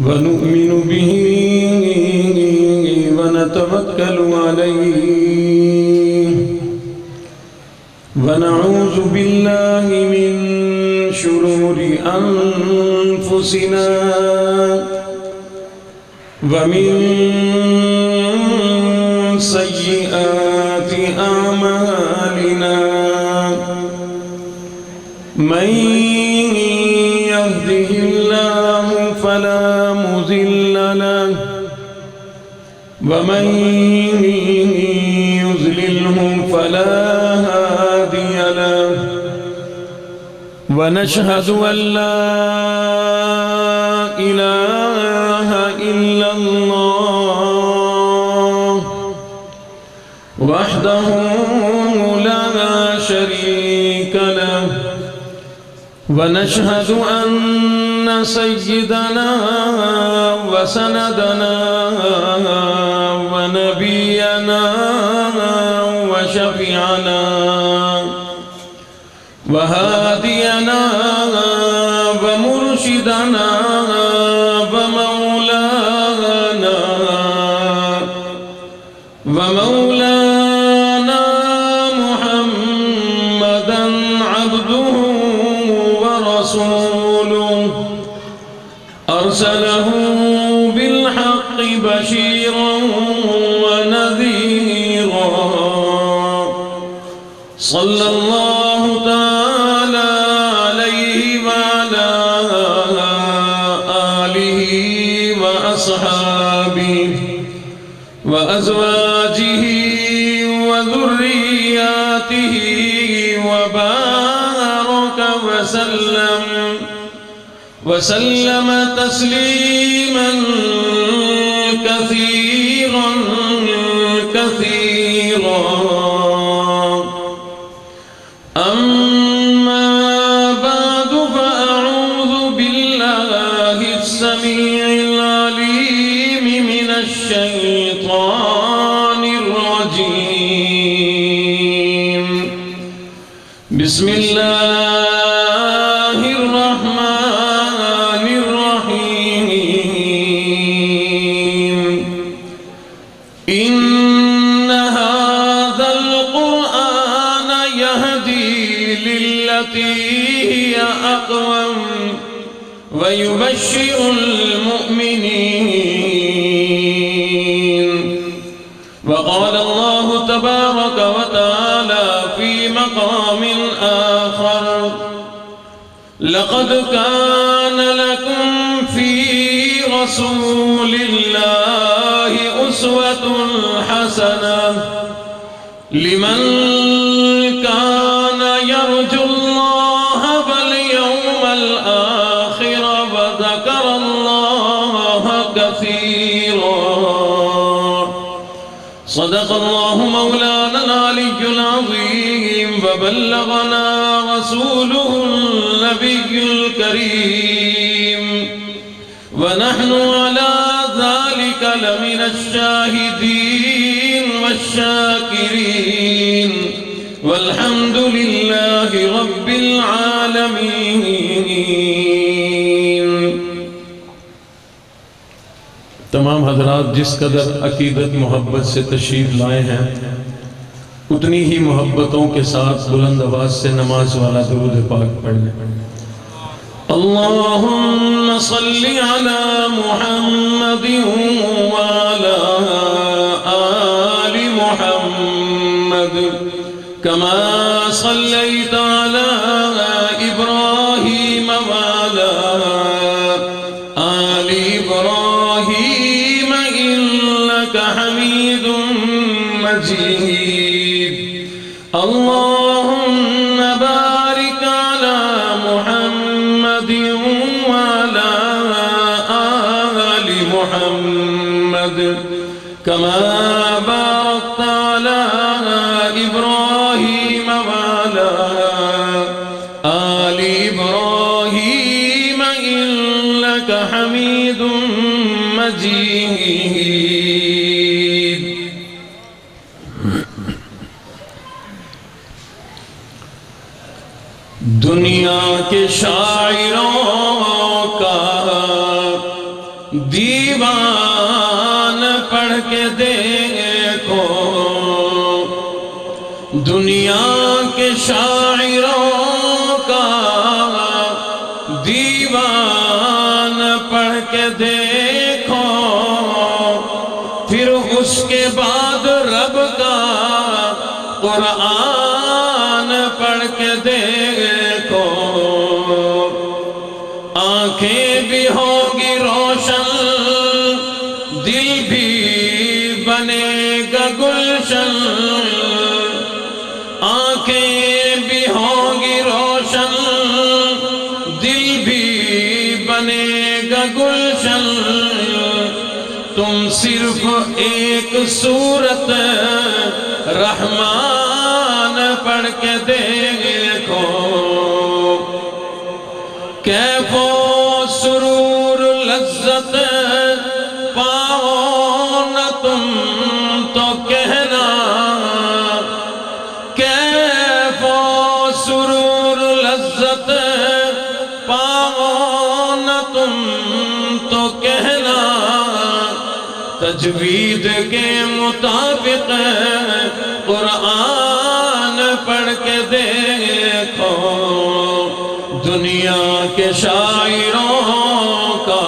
ونؤمن به ونتوكل عليه ونعوذ بالله من شرور أنفسنا ومن سيئات أعمالنا من يهده الله فلا مضل له ومن يضلله فلا هادي له ونشهد أن لا إله إلا الله وحده لا شريك له ونشهد أن سيدنا وسندنا ونبينا وشفيعنا وهادينا ومرشدنا ومولانا محمدا عبده ورسوله أرسله بالحق بشيرا ونذيرا صلى الله تعالى عليه وعلى آله وأصحابه وأزواجه وذرياته وبارك وسلم تسليما كثيرا كثيرا أما بعد فأعوذ بالله السميع العليم من الشيطان الرجيم بسم الله الرحمن الرحيم إن هذا القرآن يهدي للتي هي أقوم ويبشر المؤمنين وقال الله تبارك وتعالى في مقام آخر لقد كان لكم في رسول الله أسوة حسنة لمن كان يرجو الله واليوم الآخر وذكر الله كثيرا صدق الله مولانا العلي العظيم وبلغنا رسوله النبي الكريم ونحن على ذلك لمن الشاهدين والشاكرين والحمد لله رب العالمين. تمام حضرات جس قدر عقیدت محبت سے تشریف لائے ہیں اتنی ہی محبتوں کے ساتھ بلند آواز سے نماز والا درود پاک پڑھ لیں. اللهم صل على محمد وعلى آل محمد كما صليت على إبراهيم وعلى آل إبراهيم إنك حميد مجيد. اللهم بارك على محمد وعلى آل محمد كما باركت على إبراهيم وعلى آل إبراهيم إنك حميد مجيد. دنیا کے شاعروں کا دیوان پڑھ کے دیکھو دنیا کے شاعروں کا دیوان پڑھ کے دیکھو پھر اس کے بعد رب کا قرآن پڑھ کے دیکھو آنکھیں بھی ہوگی روشن دل بھی بنے گا گلشن آنکھیں بھی ہوگی روشن دل بھی بنے گا گلشن تم صرف ایک سورت رحمان پڑھ کے دیکھو کیف و سرور لذت پاؤ نہ تم تو کہنا کیف و سرور لذت پاؤ نہ تم تو کہنا تجوید کے مطابق قرآن پڑھ کے دیکھو دنیا کے شاعروں کا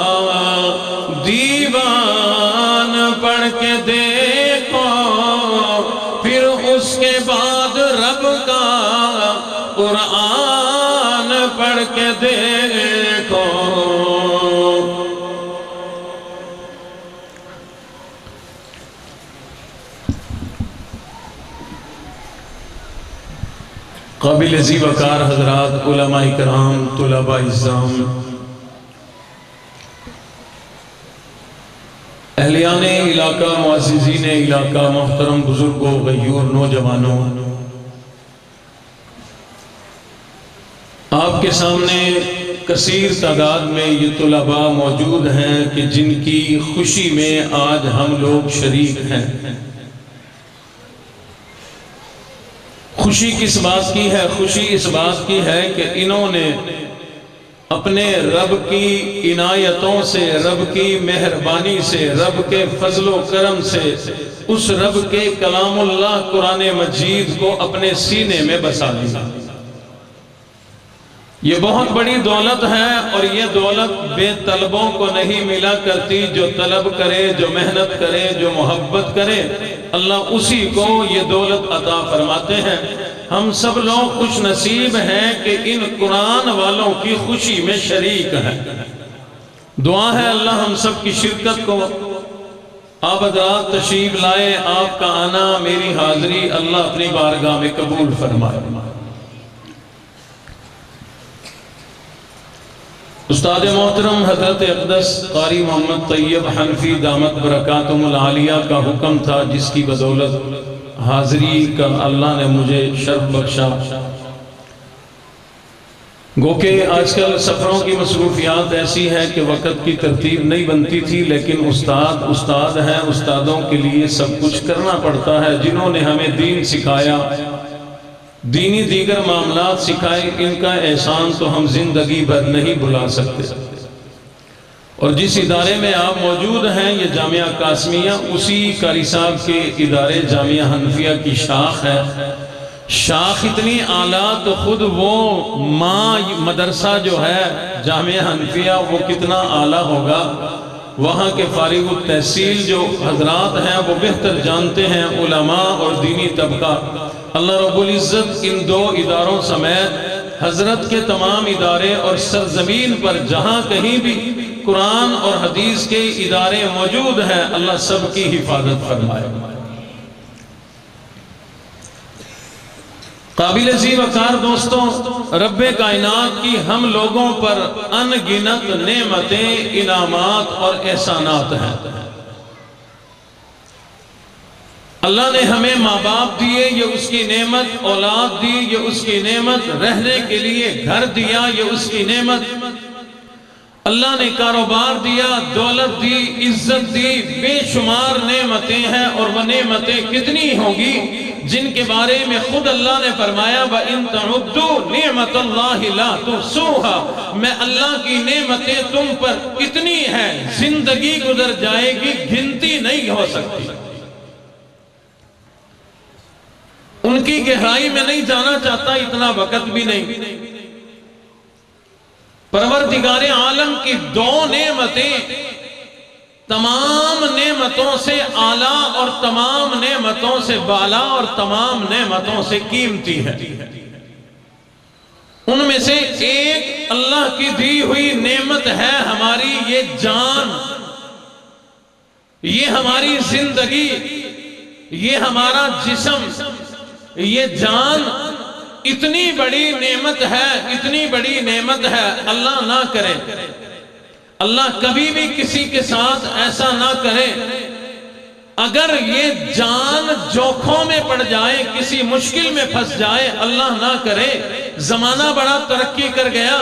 دیوان پڑھ کے دیکھو پھر اس کے بعد رب کا قرآن پڑھ کے دیکھو قابل ذی وقار حضرات علماء کرام طلباء اعزام اہلیان علاقہ معززین علاقہ محترم بزرگوں غیور نوجوانوں آپ کے سامنے کثیر تعداد میں یہ طلباء موجود ہیں کہ جن کی خوشی میں آج ہم لوگ شریک ہیں خوشی کس بات کی ہے خوشی اس بات کی ہے کہ انہوں نے اپنے رب کی عنایتوں سے رب کی مہربانی سے رب کے فضل و کرم سے اس رب کے کلام اللہ قرآن مجید کو اپنے سینے میں بسا لیا یہ بہت بڑی دولت ہے اور یہ دولت بے طلبوں کو نہیں ملا کرتی جو طلب کرے جو محنت کرے جو محبت کرے اللہ اسی کو یہ دولت عطا فرماتے ہیں ہم سب لوگ خوش نصیب ہیں کہ ان قرآن والوں کی خوشی میں شریک ہیں دعا ہے اللہ ہم سب کی شرکت کو آپ حضرات تشریف لائے آپ کا آنا میری حاضری اللہ اپنی بارگاہ میں قبول فرمائے استاد محترم حضرت اقدس قاری محمد طیب حنفی دامت برکاتہم العالیہ کا حکم تھا جس کی بدولت حاضری کا اللہ نے مجھے شرف بخشا گو کہ آج کل سفروں کی مصروفیات ایسی ہے کہ وقت کی ترتیب نہیں بنتی تھی لیکن استاد ہیں استادوں کے لیے سب کچھ کرنا پڑتا ہے جنہوں نے ہمیں دین سکھایا دینی دیگر معاملات سکھائے ان کا احسان تو ہم زندگی بھر نہیں بھلا سکتے اور جس ادارے میں آپ موجود ہیں یہ جامعہ قاسمیہ اسی قاری صاحب کے ادارے جامعہ حنفیہ کی شاخ ہے شاخ اتنی اعلیٰ تو خود وہ ماں مدرسہ جو ہے جامعہ حنفیہ وہ کتنا اعلیٰ ہوگا وہاں کے فارغ التحصیل جو حضرات ہیں وہ بہتر جانتے ہیں علماء اور دینی طبقہ اللہ رب العزت ان دو اداروں سمیت حضرت کے تمام ادارے اور سرزمین پر جہاں کہیں بھی قرآن اور حدیث کے ادارے موجود ہیں اللہ سب کی حفاظت فرمائے قابل ذی وقار دوستوں رب کائنات کی ہم لوگوں پر ان گنت نعمتیں انعامات اور احسانات ہیں اللہ نے ہمیں ماں باپ دیے یہ اس کی نعمت اولاد دی یہ اس کی نعمت رہنے کے لیے گھر دیا یہ اس کی نعمت اللہ نے کاروبار دیا دولت دی عزت دی بے شمار نعمتیں ہیں اور وہ نعمتیں کتنی ہوں گی جن کے بارے میں خود اللہ نے فرمایا وَإِن تَعُدُّوا نِعْمَةَ اللَّهِ لَا تُحْصُوهَا، میں اللہ کی نعمتیں تم پر اتنی ہیں، زندگی گزر جائے گی، گنتی نہیں ہو سکتی۔ ان کی گہرائی میں نہیں جانا چاہتا، اتنا وقت بھی نہیں۔ پروردگار عالم کی دو نعمتیں تمام نعمتوں سے اعلیٰ اور تمام نعمتوں سے بالا اور تمام نعمتوں سے قیمتی ہے۔ ان میں سے ایک اللہ کی دی ہوئی نعمت ہے ہماری یہ جان، یہ ہماری زندگی، یہ ہمارا جسم۔ یہ جان اتنی بڑی نعمت ہے، اتنی بڑی نعمت ہے، اللہ نہ کرے، اللہ کبھی بھی کسی کے ساتھ ایسا نہ کرے، اگر یہ جان جوکھوں میں پڑ جائے، کسی مشکل میں پھنس جائے، اللہ نہ کرے۔ زمانہ بڑا ترقی کر گیا،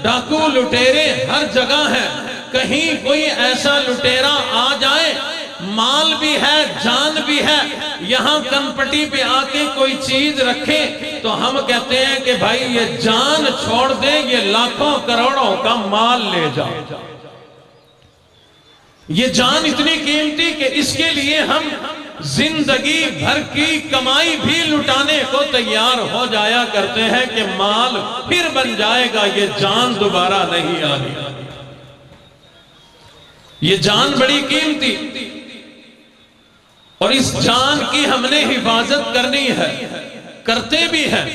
ڈاکو لٹیرے ہر جگہ ہے، کہیں کوئی ایسا لٹیرا آ جائے، مال بھی ہے، جان بھی ہے، یہاں کنپٹی پہ آ کے کوئی چیز رکھے تو ہم کہتے ہیں کہ بھائی یہ جان چھوڑ دے، یہ لاکھوں کروڑوں کا مال لے جاؤ۔ یہ جان اتنی قیمتی کہ اس کے لیے ہم زندگی بھر کی کمائی بھی لٹانے کو تیار ہو جایا کرتے ہیں کہ مال پھر بن جائے گا، یہ جان دوبارہ نہیں آنی۔ یہ جان بڑی قیمتی، اور اس جان کی ہم نے حفاظت کرنی ہے، کرتے بھی ہیں۔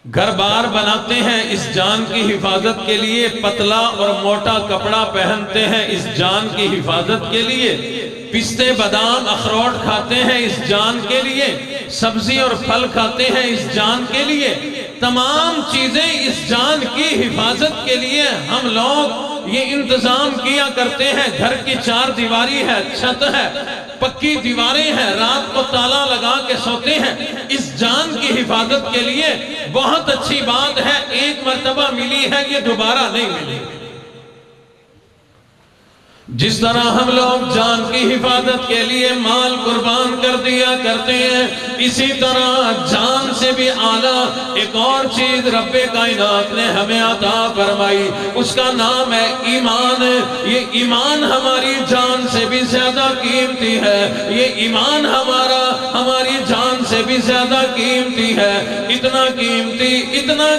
گھر بار بناتے ہیں اس جان کی حفاظت کے لیے، پتلا اور موٹا کپڑا پہنتے ہیں اس جان کی حفاظت کے لیے، پستے بادام اخروٹ کھاتے ہیں اس جان کے لیے، سبزی اور پھل کھاتے ہیں اس جان کے لیے، تمام چیزیں اس جان کی حفاظت کے لیے ہم لوگ یہ انتظام کیا کرتے ہیں۔ گھر کی چار دیواری ہے، چھت ہے، پکی دیواریں ہیں، رات کو تالا لگا کے سوتے ہیں اس جان کی حفاظت کے لیے۔ بہت اچھی بات ہے، ایک مرتبہ ملی ہے، یہ دوبارہ نہیں ملی۔ جس طرح ہم لوگ جان کی حفاظت کے لیے مال قربان کر دیا کرتے ہیں، اسی طرح جان سے بھی اعلیٰ ایک اور چیز رب کائنات نے ہمیں عطا فرمائی، اس کا نام ہے ایمان۔ یہ ایمان ہماری جان سے بھی زیادہ قیمتی ہے، یہ ایمان ہماری جان سے بھی زیادہ قیمتی ہے، اتنا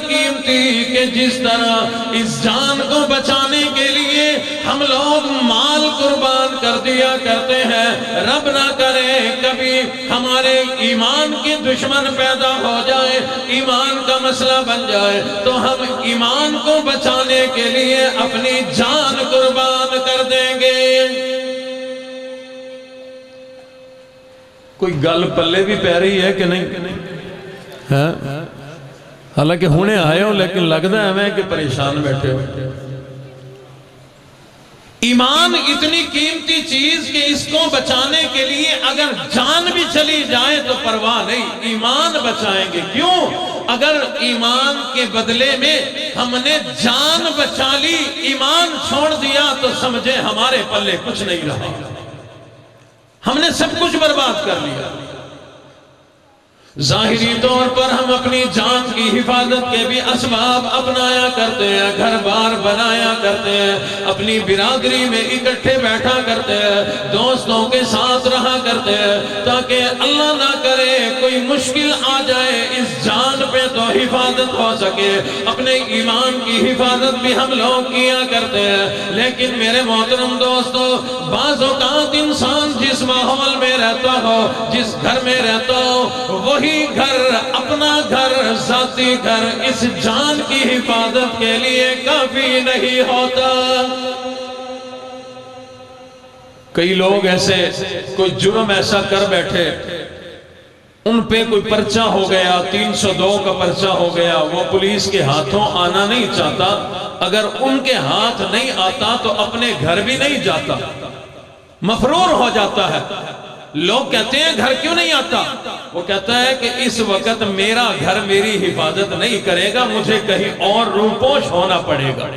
قیمتی کہ جس طرح اس جان کو بچانے کے لیے ہم لوگ مال قربان کر دیا کرتے ہیں، رب نہ کرے کبھی ہمارے ایمان کی دشمن پیدا ہو جائے، ایمان کا مسئلہ بن جائے تو ہم ایمان کو بچانے کے لیے اپنی جان قربان کر دیں گے۔ کوئی گل پلے بھی پہ رہی ہے کہ نہیں؟ حالانکہ ہونے آئے ہو لیکن لگتا ہے ہمیں کہ پریشان بیٹھے ہو۔ ایمان اتنی قیمتی چیز کہ اس کو بچانے کے لیے اگر جان بھی چلی جائے تو پرواہ نہیں، ایمان بچائیں گے۔ کیوں؟ اگر ایمان کے بدلے میں ہم نے جان بچا لی، ایمان چھوڑ دیا تو سمجھے ہمارے پلے کچھ نہیں رہا، ہم نے سب کچھ برباد کر لیا۔ ظاہری طور پر ہم اپنی جان کی حفاظت کے بھی اسباب اپنایا کرتے ہیں، گھر بار بنایا کرتے ہیں، اپنی برادری میں اکٹھے بیٹھا کرتے ہیں، دوستوں کے ساتھ رہا کرتے ہیں، تاکہ اللہ نہ کرے کوئی مشکل آ جائے اس جان پہ تو حفاظت ہو سکے۔ اپنے ایمان کی حفاظت بھی ہم لوگ کیا کرتے ہیں، لیکن میرے محترم دوستو، بعض اوقات انسان جس ماحول میں رہتا ہو، جس گھر میں رہتا ہو، وہی گھر، اپنا گھر، ذاتی گھر اس جان کی حفاظت کے لیے کافی نہیں ہوتا۔ کئی لوگ ایسے کوئی جرم ایسا کر بیٹھے، ان پہ کوئی پرچہ ہو گیا، 302 کا پرچہ ہو گیا، وہ پولیس کے ہاتھوں آنا نہیں چاہتا، اگر ان کے ہاتھ نہیں آتا تو اپنے گھر بھی نہیں جاتا، مفرور ہو جاتا ہے۔ لوگ کہتے ہیں گھر کیوں نہیں آتا؟ وہ کہتا ہے کہ اس وقت میرا گھر میری حفاظت نہیں کرے گا، مجھے کہیں اور روپوش ہونا پڑے گا۔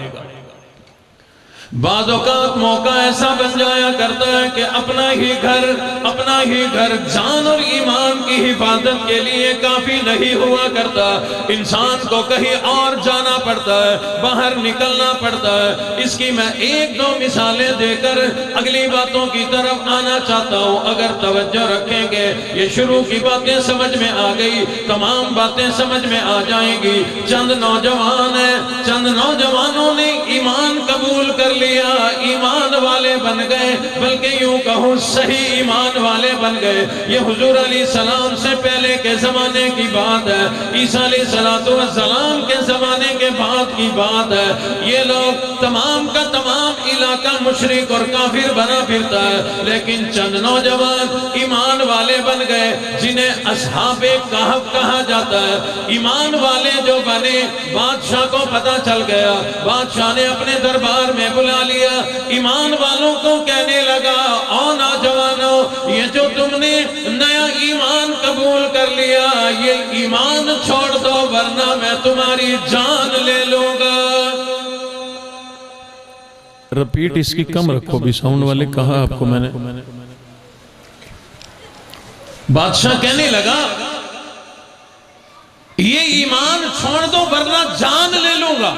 بعض اوقات موقع ایسا بن جایا کرتا ہے کہ اپنا ہی گھر جان اور ایمان کی حفاظت کے لیے کافی نہیں ہوا کرتا، انسان کو کہیں اور جانا پڑتا ہے، باہر نکلنا پڑتا ہے۔ اس کی میں ایک دو مثالیں دے کر اگلی باتوں کی طرف آنا چاہتا ہوں، اگر توجہ رکھیں گے یہ شروع کی باتیں سمجھ میں آ گئی، تمام باتیں سمجھ میں آ جائیں گی۔ چند نوجوان ہیں، چند نوجوانوں نے ایمان قبول کر لیا، ایمان والے بن گئے، بلکہ یوں کہوں صحیح ایمان والے بن گئے۔ یہ حضور علیہ السلام سے پہلے کے زمانے کی بات ہے، عیسیٰ علیہ السلام کے زمانے کے بعد کی بات ہے۔ یہ لوگ تمام کا تمام علاقہ مشرک اور کافر بنا پھرتا ہے، لیکن چند نوجوان ایمان والے بن گئے جنہیں اصحاب کہف کہا جاتا ہے۔ ایمان والے جو بنے، بادشاہ کو پتہ چل گیا، بادشاہ نے اپنے دربار میں بلا لیا، ایمان والوں کو کہنے لگا، او نوجوانوں، یہ جو تم نے نیا ایمان قبول کر لیا، یہ ایمان چھوڑ دو ورنہ میں تمہاری جان لے لوں گا۔ رپیٹ اس کی کم رکھو بھی، ساؤنڈ والے کہا آپ کو میں نے۔ بادشاہ کہنے لگا یہ ایمان چھوڑ دو ورنہ جان لے لوں گا۔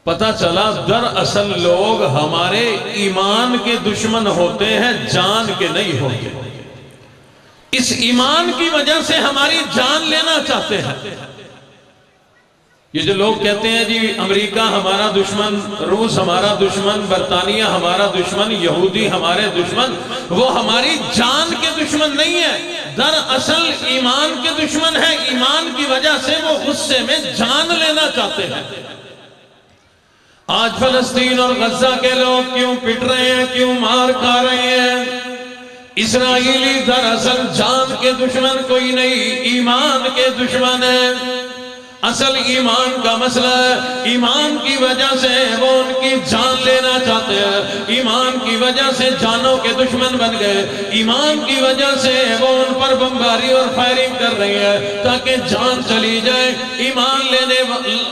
پتہ چلا دراصل لوگ ہمارے ایمان کے دشمن ہوتے ہیں، جان کے نہیں ہوتے۔ اس ایمان کی وجہ سے ہماری جان لینا چاہتے ہیں۔ یہ جو لوگ کہتے ہیں جی امریکہ ہمارا دشمن، روس ہمارا دشمن، برطانیہ ہمارا دشمن، یہودی ہمارے دشمن، وہ ہماری جان کے دشمن نہیں ہے، دراصل ایمان کے دشمن ہے۔ ایمان کی وجہ سے وہ غصے میں جان لینا چاہتے ہیں۔ آج فلسطین اور غزہ کے لوگ کیوں پٹ رہے ہیں، کیوں مار کھا رہے ہیں؟ اسرائیلی دراصل جان کے دشمن کوئی نہیں، ایمان کے دشمن ہیں۔ اصل ایمان کا مسئلہ ہے، ایمان کی وجہ سے وہ ان کی جان لینا چاہتے ہیں، ایمان کی وجہ سے جانوں کے دشمن بن گئے، ایمان کی وجہ سے وہ ان پر بمباری اور فائرنگ کر رہی ہے تاکہ جان چلی جائے،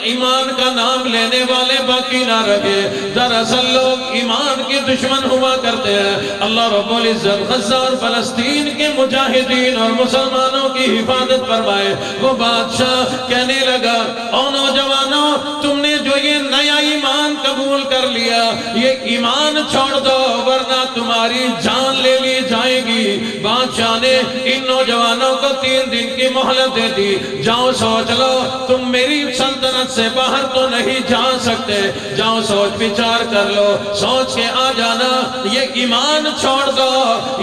ایمان کا نام لینے والے باقی نہ رکھے۔ دراصل لوگ ایمان کے دشمن ہوا کرتے ہیں۔ اللہ رب العزت غزہ اور فلسطین کے مجاہدین اور مسلمانوں کی حفاظت فرمائے۔ وہ بادشاہ کہنے لگا، او نوجوانوں، تم نے جو یہ نیا ایمان قبول کر لیا، یہ ایمان چھوڑ دو ورنہ تمہاری جان لے لی جائے گی۔ بادشاہ نے ان نوجوانوں کو 3 دن کی مہلت دے دی، جاؤ سوچ لو، تم میری سلطنت سے باہر تو نہیں جا سکتے، جاؤ سوچ بچار کر لو، سوچ کے آ جانا، یہ ایمان چھوڑ دو،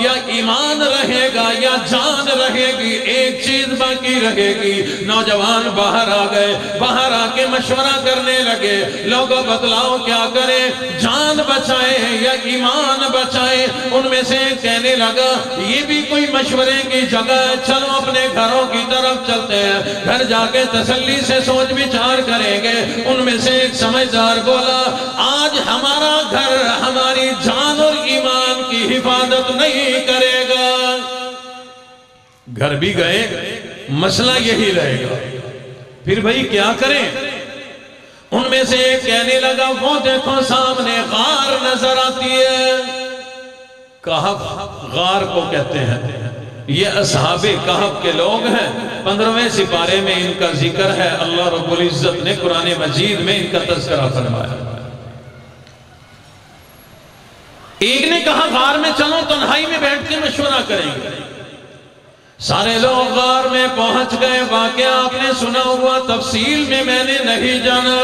یا ایمان رہے گا یا جان رہے گی، ایک چیز باقی رہے گی۔ نوجوان باہر آ گئے، باہر آ کے مشورہ کرنے لگے، لوگوں بتلاؤ کیا کریں، جان بچائیں یا ایمان بچائیں؟ ان میں سے کہنے لگا یہ بھی کوئی مشورے کی جگہ ہے، چلو اپنے گھروں کی طرف چلتے ہیں، گھر جا کے تسلی سے سوچ بچار کریں گے۔ ان میں سے ایک سمجھدار بولا، آج ہمارا گھر ہماری جان اور ایمان کی حفاظت نہیں کرے گا۔ گھر بھی گئے، مسئلہ یہی رہے گا، پھر بھائی کیا کریں؟ ان میں سے ایک کہنے لگا، وہ دیکھو سامنے غار نظر آتی ہے۔ کہف غار کو کہتے ہیں، یہ اصحاب کہف کے لوگ ہیں۔ 15ویں سپارے میں ان کا ذکر ہے، اللہ رب العزت نے قرآن مجید میں ان کا تذکرہ فرمایا۔ ایک نے کہا غار میں چلو، تنہائی میں بیٹھ کے مشورہ کریں گے۔ سارے لوگ غار میں پہنچ گئے، واقعہ آپ نے سنا ہوا، تفصیل میں میں نے نہیں جانا۔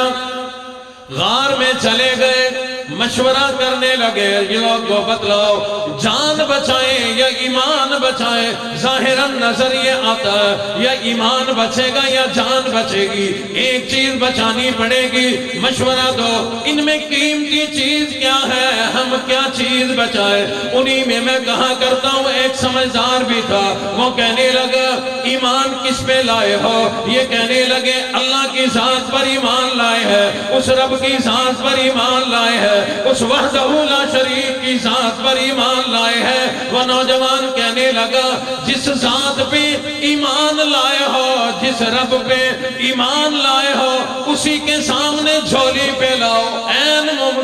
غار میں چلے گئے، مشورہ کرنے لگے، یہ لوگ کو بتلاؤ جان بچائیں یا ایمان بچائیں؟ ظاہراً نظر یہ آتا ہے یا ایمان بچے گا یا جان بچے گی، ایک چیز بچانی پڑے گی، مشورہ دو، ان میں قیمتی چیز کیا ہے، ہم کیا چیز بچائیں؟ انہی میں کہا کرتا ہوں ایک سمجھدار بھی تھا، وہ کہنے لگا ایمان کس پہ لائے ہو؟ یہ کہنے لگے اللہ کی ذات پر ایمان لائے ہیں، اس رب کی ذات پر ایمان لائے ہیں، اس وحدہ لا شریک کی ذات پر ایمان لائے ہیں۔ وہ نوجوان کہنے لگا جس ذات پہ ایمان لائے ہو، جس رب پہ ایمان لائے ہو، اسی کے سامنے جھولی پہ لاؤ، اے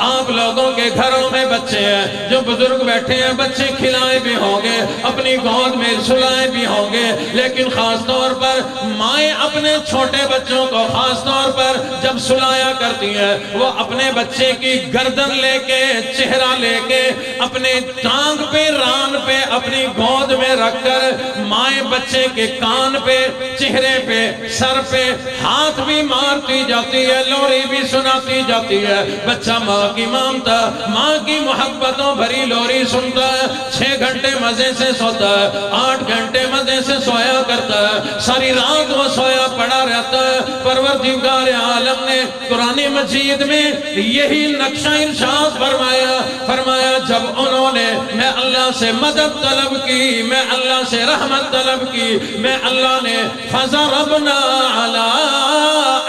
آپ لوگوں کے گھروں میں بچے ہیں, جو بزرگ بیٹھے ہیں بچے کھلائے بھی ہوں گے, اپنی گود میں سلائے بھی ہوں گے, لیکن خاص طور پر مائیں اپنے چھوٹے بچوں کو خاص طور پر جب سلایا کرتی ہیں, وہ اپنے بچے کی گردن لے کے, چہرہ لے کے, اپنے ٹانگ پہ, ران پہ, اپنی گود میں رکھ کر مائیں بچے کے کان پہ, چہرے پہ, سر پہ ہاتھ بھی مارتی جاتی ہے, لوری بھی سناتی جاتی ہے. بچہ ماں کی مامتا, ماں کی محبتوں بھری لوری سنتا ہے. 6 گھنٹے مزے سے سوتا ہے, 8 گھنٹے مزے سے سویا کرتا ہے, ساری رات وہ سویا پڑا رہتا ہے. پروردگار عالم نے قرآن مجید میں یہی نقشہ ارشاد فرمایا جب انہوں نے میں اللہ سے مدد طلب کی, میں اللہ سے رحمت طلب کی, میں اللہ نے فَضَرَبْنَا عَلَىٰ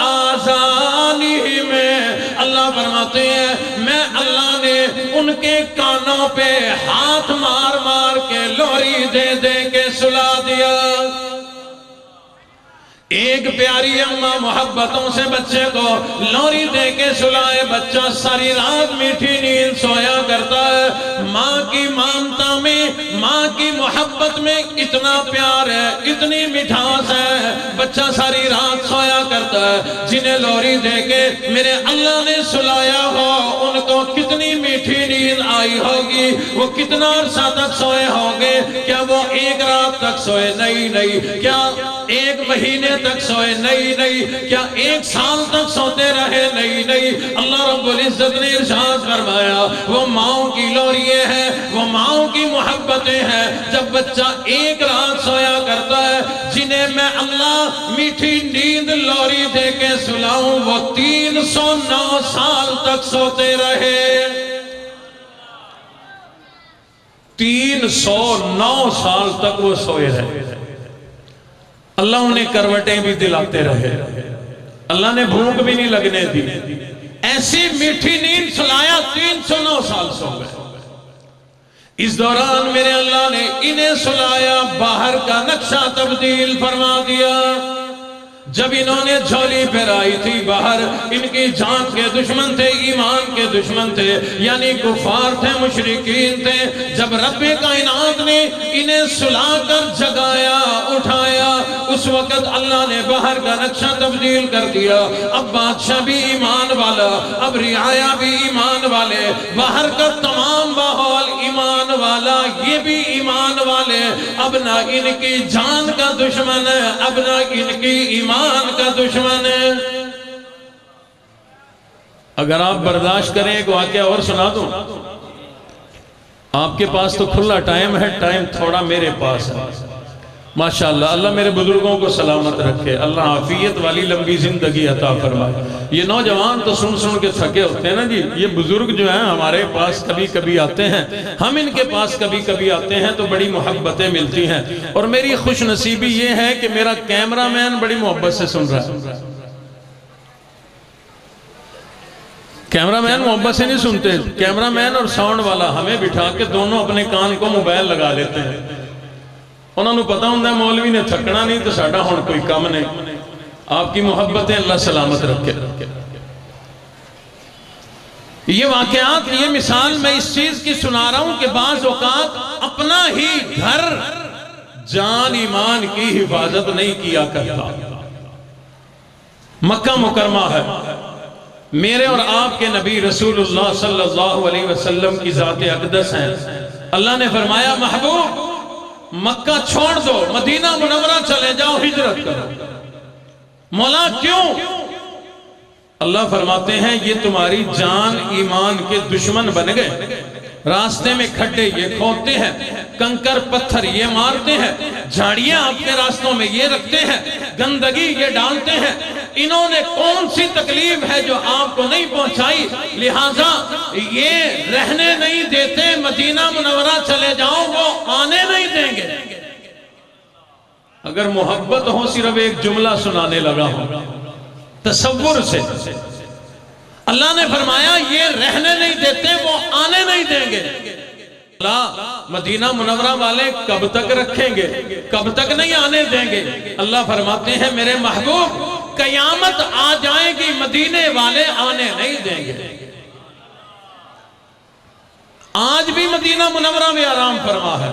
آذَانِهِمْ, اللہ فرماتے ہیں میں اللہ نے ان کے کانوں پہ ہاتھ مار مار کے لوری دے دے کے سلا دیا. ایک پیاری اماں محبتوں سے بچے کو لوری دے کے سلائے, بچہ ساری رات میٹھی نیند سویا کرتا ہے. ماں کی مامتا میں, ماں کی محبت میں اتنا پیار ہے, اتنی مٹھاس ہے, بچہ ساری رات سویا کرتا ہے. جنہیں لوری دے کے میرے اللہ نے سلایا ہو ان کو کتنی میٹھی نیند آئی ہوگی, وہ کتنا عرصہ تک سوئے ہوں گے. کیا وہ 1 رات تک سوئے؟ نہیں. کیا 1 مہینے تک سوئے؟ نہیں. کیا 1 سال تک سوتے رہے؟ نہیں. اللہ رب العزت نے ارشاد فرمایا وہ ماؤں کی لوریے ہیں, وہ ماؤں کی محبتیں ہیں. جب بچہ 1 رات سویا کرتا ہے, جنہیں میں اللہ میٹھی نیند لوری دے کے سلاؤں, وہ 309 سال تک سوتے رہے. 309 سال تک وہ سوئے رہے. اللہ انہیں کروٹیں بھی دلاتے رہے, اللہ نے بھوک بھی نہیں لگنے دی. ایسی میٹھی نیند سلایا, 309 سال سو گئے. اس دوران میرے اللہ نے انہیں سلایا, باہر کا نقشہ تبدیل فرما دیا. جب انہوں نے جھولی پھیرائی تھی باہر, ان کی جان کے دشمن تھے, ایمان کے دشمن تھے, یعنی کفار تھے, مشرکین تھے. جب رب کائنات نے انہیں سلا کر جگایا, اٹھایا, اس وقت اللہ نے باہر کا نقشہ تبدیل کر دیا. اب بادشاہ بھی ایمان والا, اب رعایا بھی ایمان والے, باہر کا تمام ماحول ایمان والا, یہ بھی ایمان والے. اب نہ ان کی جان کا دشمن ہے, اب نہ ان کی ایمان کا دشمن ہے. اگر آپ برداشت کریں ایک واقعہ اور سنا دوں. آپ کے پاس تو کھلا ٹائم ہے, ٹائم تھوڑا میرے پاس ہے. ماشاءاللہ اللہ میرے بزرگوں کو سلامت رکھے, اللہ عافیت والی لمبی زندگی عطا فرمائے. یہ نوجوان تو سن کے تھکے ہوتے ہیں نا جی. یہ بزرگ جو ہیں ہمارے پاس کبھی کبھی آتے ہیں, ہم ان کے پاس کبھی کبھی آتے ہیں تو بڑی محبتیں ملتی ہیں. اور میری خوش نصیبی یہ ہے کہ میرا کیمرہ مین بڑی محبت سے سن رہا ہے. کیمرہ مین محبت سے نہیں سنتے, کیمرہ مین اور ساؤنڈ والا ہمیں بٹھا کے دونوں اپنے کان کو موبائل لگا لیتے ہیں. انہوں نے پتا ہوں مولوی نے تھکنا نہیں تو ساڑھا ہون کوئی کام نہیں. آپ کی محبتیں اللہ سلامت رکھے. یہ واقعات, یہ مثال میں اس چیز کی سنا رہا ہوں کہ بعض اوقات اپنا ہی گھر جان ایمان کی حفاظت نہیں کیا کرتا. مکہ مکرمہ ہے, میرے اور آپ کے نبی رسول اللہ صلی اللہ علیہ وسلم کی ذات اقدس ہیں. اللہ نے فرمایا محبوب مکہ چھوڑ دو, مدینہ منورہ چلے جاؤ, ہجرت کرو. مولا کیوں؟ اللہ فرماتے ہیں یہ تمہاری جان ایمان کے دشمن بن گئے. راستے میں کھڈے یہ کھودتے ہیں, کنکر پتھر یہ مارتے ہیں, جھاڑیاں آپ کے راستوں میں یہ رکھتے ہیں, گندگی یہ ڈالتے ہیں. انہوں نے کون سی تکلیف ہے جو آپ کو نہیں پہنچائی, لہٰذا یہ رہنے نہیں دیتے, مدینہ منورہ چلے جاؤ, وہ آنے نہیں دیں گے. اگر محبت ہو صرف ایک جملہ سنانے لگا ہوں تصور سے. اللہ نے فرمایا یہ رہنے نہیں دیتے, وہ آنے نہیں دیں گے. مدینہ منورہ والے کب تک رکھیں گے, کب تک نہیں آنے دیں گے؟ اللہ فرماتے ہیں میرے محبوب قیامت آ جائے گی مدینے والے آنے نہیں دیں گے۔ آج بھی مدینہ منورہ میں آرام فرما ہے۔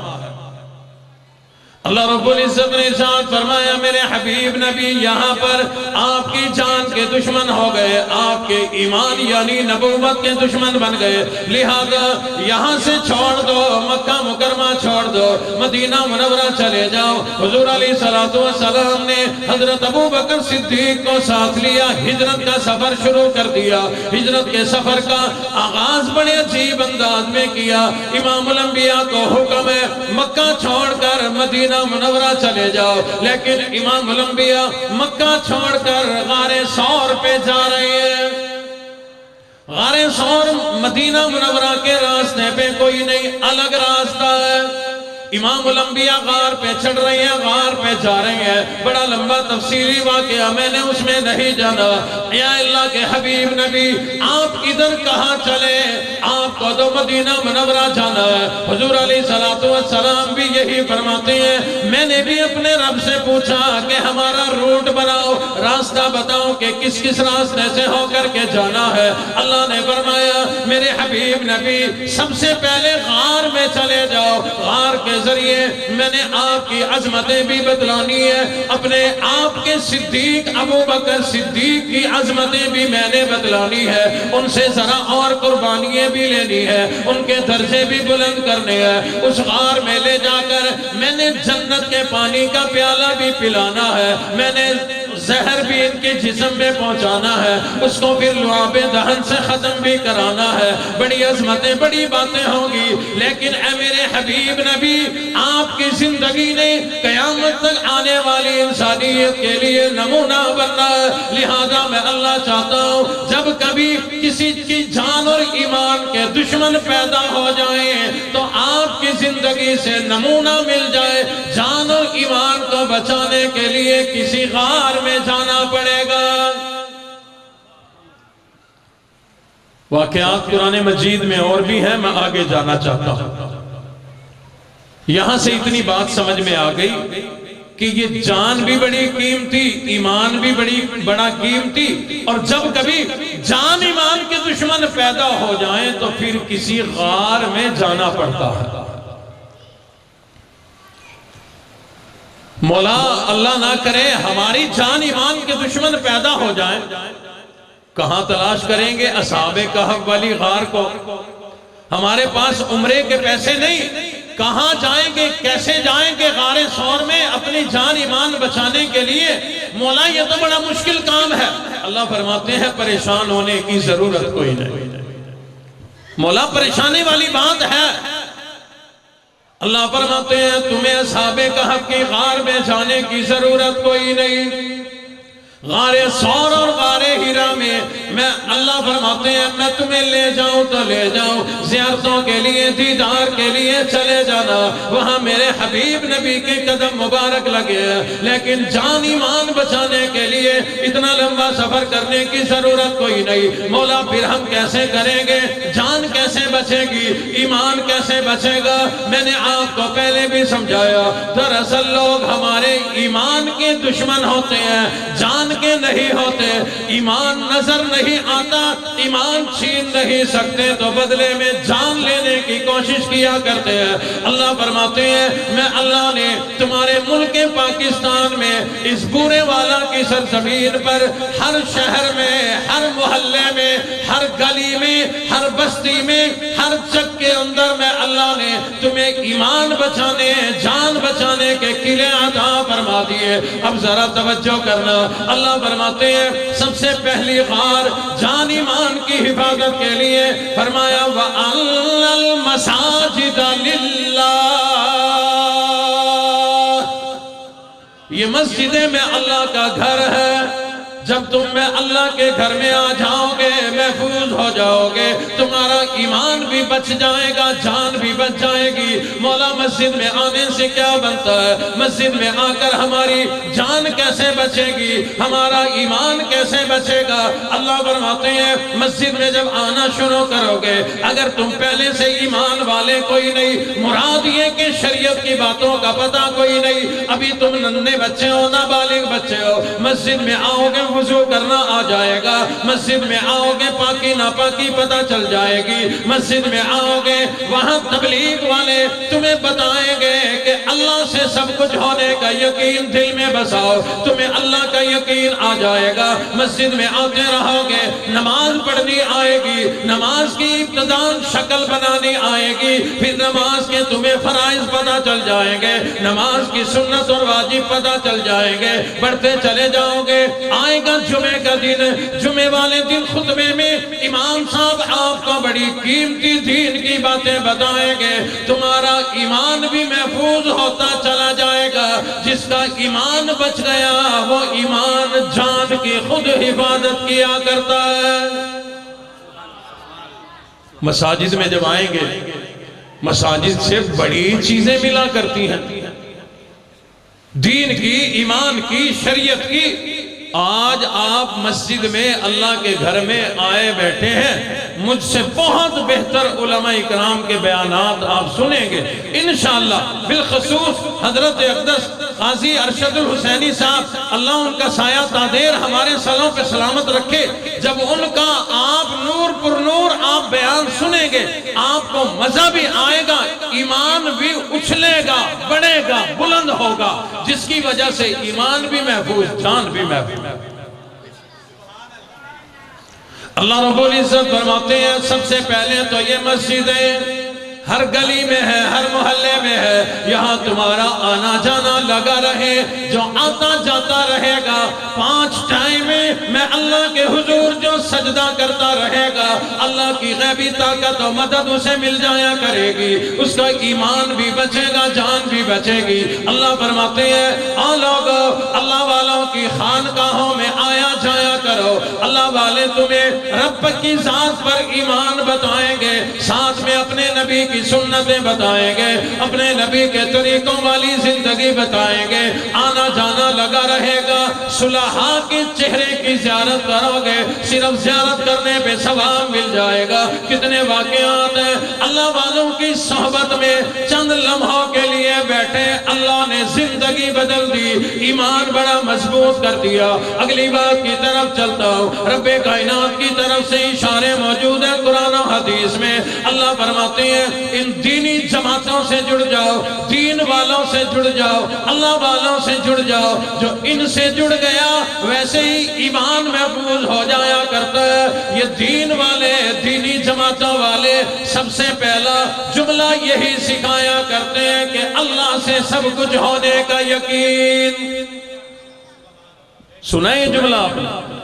اللہ رب العزت نے ارشاد فرمایا میرے حبیب نبی یہاں پر آپ کی جان کے دشمن ہو گئے، آپ کے ایمان یعنی نبوت کے دشمن بن گئے، لہذا یہاں سے چھوڑ دو، مکہ مکرمہ چھوڑ دو، مدینہ منورہ چلے جاؤ۔ حضور علیہ السلام نے حضرت ابو بکر صدیق کو ساتھ لیا، ہجرت کا سفر شروع کر دیا۔ ہجرت کے سفر کا آغاز بڑے عجیب انداز میں کیا۔ امام الانبیاء کو حکم ہے مکہ چھوڑ کر مدینہ منورہ چلے جاؤ، لیکن امام الانبیاء مکہ چھوڑ کر غار ثور پہ جا رہے ہیں۔ غار ثور مدینہ منورہ کے راستے پہ کوئی نہیں، الگ راستہ ہے۔ امام الانبیاء غار پہ چڑھ رہے ہیں، غار پہ جا رہے ہیں، بڑا لمبا تفصیلی واقعہ میں نے اس میں نہیں جانا۔ یا اللہ کے حبیب نبی آپ ادھر کہاں چلے؟ آپ کو تو مدینہ منورہ جانا ہے۔ حضور علیہ السلام بھی یہی فرماتے ہیں، میں نے بھی اپنے رب سے پوچھا کہ ہمارا روٹ بناؤ، راستہ بتاؤ کہ کس کس راستے سے ہو کر کے جانا ہے۔ اللہ نے فرمایا میرے حبیب نبی سب سے پہلے غار میں چلے جاؤ، غار کے ذریعے میں نے آپ کی عظمتیں بھی بتلانی ہے، اپنے آپ کے صدیق ابو بکر صدیق کی عظمتیں بھی میں نے بتلانی ہے، ان سے ذرا اور قربانیاں بھی لینی ہے، ان کے درجے بھی بلند کرنے ہیں۔ اس غار میں لے جا کر میں نے جنت کے پانی کا پیالہ بھی پلانا ہے، میں نے زہر بھی ان کے جسم میں پہنچانا ہے، اس کو پھر لعاب دہن سے ختم بھی کرانا ہے۔ بڑی عظمتیں بڑی باتیں ہوں گی، لیکن اے میرے حبیب نبی آپ کی زندگی نے قیامت تک آنے والی انسانیت کے لیے نمونہ بننا ہے۔ لہذا میں اللہ چاہتا ہوں جب کبھی کسی کی جان اور ایمان کے دشمن پیدا ہو جائیں تو آپ کی زندگی سے نمونہ مل جائے، جان اور ایمان کو بچانے کے لیے کسی غار میں جانا پڑے گا۔ واقعات قرآن مجید میں اور بھی ہیں، میں آگے جانا چاہتا ہوں۔ یہاں سے اتنی بات سمجھ میں آ گئی کہ یہ جان بھی بڑی قیمتی، ایمان بھی بڑا قیمتی، اور جب کبھی جان ایمان کے دشمن پیدا ہو جائیں تو پھر کسی غار میں جانا پڑتا ہے۔ مولا اللہ نہ کرے ہماری جان ایمان کے دشمن پیدا ہو جائیں، کہاں تلاش کریں گے اصحاب کہف والی غار کو؟ ہمارے پاس عمرے کے پیسے نہیں، کہاں جائیں گے، کیسے جائیں گے غار ثور میں اپنی جان ایمان بچانے کے لیے؟ مولا یہ تو بڑا مشکل کام ہے۔ اللہ فرماتے ہیں پریشان ہونے کی ضرورت کوئی نہیں، مولا پریشانی والی بات ہے۔ اللہ فرماتے ہیں تمہیں اصحاب کہف کی غار میں جانے کی ضرورت کوئی نہیں۔ غار ثور اور غار ہیرا میں اللہ فرماتے ہیں میں تمہیں لے جاؤں تو لے جاؤں، زیارتوں کے لیے دیدار کے لیے چلے جانا، وہاں میرے حبیب نبی کے قدم مبارک لگے، لیکن جان ایمان بچانے کے لیے اتنا لمبا سفر کرنے کی ضرورت کوئی نہیں۔ مولا پھر ہم کیسے کریں گے؟ جان کیسے بچے گی؟ ایمان کیسے بچے گا؟ میں نے آپ کو پہلے بھی سمجھایا، دراصل لوگ ہمارے ایمان کے دشمن ہوتے ہیں، جان کے نہیں ہوتے۔ ایمان نظر نہیں آتا، ایمان چھین نہیں سکتے تو بدلے میں جان لینے کی کوشش کیا کرتے ہیں۔ اللہ فرماتے ہیں میں اللہ نے تمہارے ملک پاکستان میں اس بورے والا کی سرزمین پر ہر شہر میں، ہر محلے میں، ہر گلی میں، ہر بستی میں، ہر چک کے اندر میں اللہ نے تمہیں ایمان بچانے، جان بچانے کے قلعے عطا فرما دیے۔ اب ذرا توجہ کرنا، اللہ فرماتے ہیں سب سے پہلی غار جان ایمان کی حفاظت کے لیے فرمایا وَأَنَّ الْمَسَاجِدَ لِلَّهِ، یہ مسجدیں میں اللہ کا گھر ہے۔ جب تم میں اللہ کے گھر میں آ جاؤ گے محفوظ ہو جاؤ گے، تمہارا ایمان بھی بچ جائے گا، جان بھی بچ جائے گی۔ مولا مسجد میں آنے سے کیا بنتا ہے؟ مسجد میں آ کر ہماری جان کیسے بچے گی، ہمارا ایمان کیسے بچے گا؟ اللہ فرماتے ہیں مسجد میں جب آنا شروع کرو گے، اگر تم پہلے سے ایمان والے کوئی نہیں، مراد یہ کہ شریعت کی باتوں کا پتہ کوئی نہیں، ابھی تم ننھے بچے ہو، نابالغ بچے ہو، مسجد میں آؤ گے وضو کرنا آ جائے گا، مسجد میں آؤ گے پاکی ناپاکی پتہ چل جائے گی، مسجد میں آؤ گے وہاں تبلیغ والے تمہیں بتائیں گے کہ اللہ سے سب کچھ ہونے کا یقین دل میں بساؤ، تمہیں اللہ کا یقین آ جائے گا۔ مسجد میں آتے رہو گے، نماز پڑھنی آئے گی، نماز کی ابتدان شکل بنانی آئے گی، پھر نماز کے تمہیں فرائض پتہ چل جائیں گے، نماز کی سنت اور واجب پتہ چل جائیں گے، بڑھتے چلے جاؤ گے۔ آئے گا جمعہ کا دن، جمعہ والے دن خطبے میں امام صاحب آپ کو بڑی قیمتی دین کی باتیں بتائیں گے، تمہارا ایمان بھی محفوظ ہوتا چلا جائے گا۔ جس کا ایمان بچ گیا وہ ایمان جان کی خود حفاظت کیا کرتا ہے۔ مساجد میں جب آئیں گے، مساجد سے بڑی چیزیں ملا کرتی ہیں، دین کی، ایمان کی، شریعت کی۔ آج آپ مسجد میں اللہ کے گھر میں آئے بیٹھے ہیں، مجھ سے بہت بہتر علماء اکرام کے بیانات آپ سنیں گے انشاءاللہ۔ بالخصوص حضرت اقدس قاضی ارشد الحسینی صاحب، اللہ ان کا سایہ تادیر ہمارے سلوں پہ سلامت رکھے، جب ان کا آپ نور پر نور آپ بیان سنیں گے، آپ کو مزہ بھی آئے گا، ایمان بھی اچھلے گا، بڑھے گا، بلند ہوگا، جس کی وجہ سے ایمان بھی محفوظ، جان بھی محفوظ۔ اللہ رب العزت فرماتے ہیں سب سے پہلے تو یہ مسجدیں ہر گلی میں ہے، ہر محلے میں ہے، یہاں تمہارا آنا جانا لگا رہے، جو آتا جاتا رہے گا، 5 ٹائم میں اللہ کے حضور جو سجدہ کرتا رہے گا، اللہ کی غیبی طاقت و مدد اسے مل جایا کرے گی، اس کا ایمان بھی بچے گا، جان بھی بچے گی۔ اللہ فرماتے ہیں آ لوگو، اللہ والوں کی خانقاہوں میں آیا جایا کرو، اللہ والے تمہیں رب کی ذات پر ایمان بتائیں گے، ساتھ میں اپنے نبی کی سنتیں بتائیں گے، اپنے نبی کے طریقوں والی زندگی بتائیں گے، آنا جانا لگا رہے گا۔ صلحاء کے چہرے کی زیارت کرو گے، صرف زیارت کرنے پہ ثواب مل جائے گا۔ کتنے واقعات ہیں، اللہ والوں کی صحبت میں چند لمحوں کے لیے بیٹھے، اللہ نے زندگی بدل دی، ایمان بڑا مضبوط کر دیا۔ اگلی بات کی طرف چلتا ہوں، رب کائنات کی طرف سے اشارے موجود ہیں قرآن و حدیث میں۔ اللہ فرماتے ہیں ان دینی جماعتوں سے جڑ جاؤ، دین والوں سے جڑ جاؤ، اللہ والوں سے جڑ جاؤ، جو ان سے جڑ گیا ویسے ہی ایمان محفوظ ہو جایا کرتا ہے۔ یہ دین والے، دینی جماعتوں والے سب سے پہلا جملہ یہی سکھایا کرتے ہیں کہ اللہ سے سب کچھ ہونے کا یقین۔ سنا یہ جملہ آپ نے؟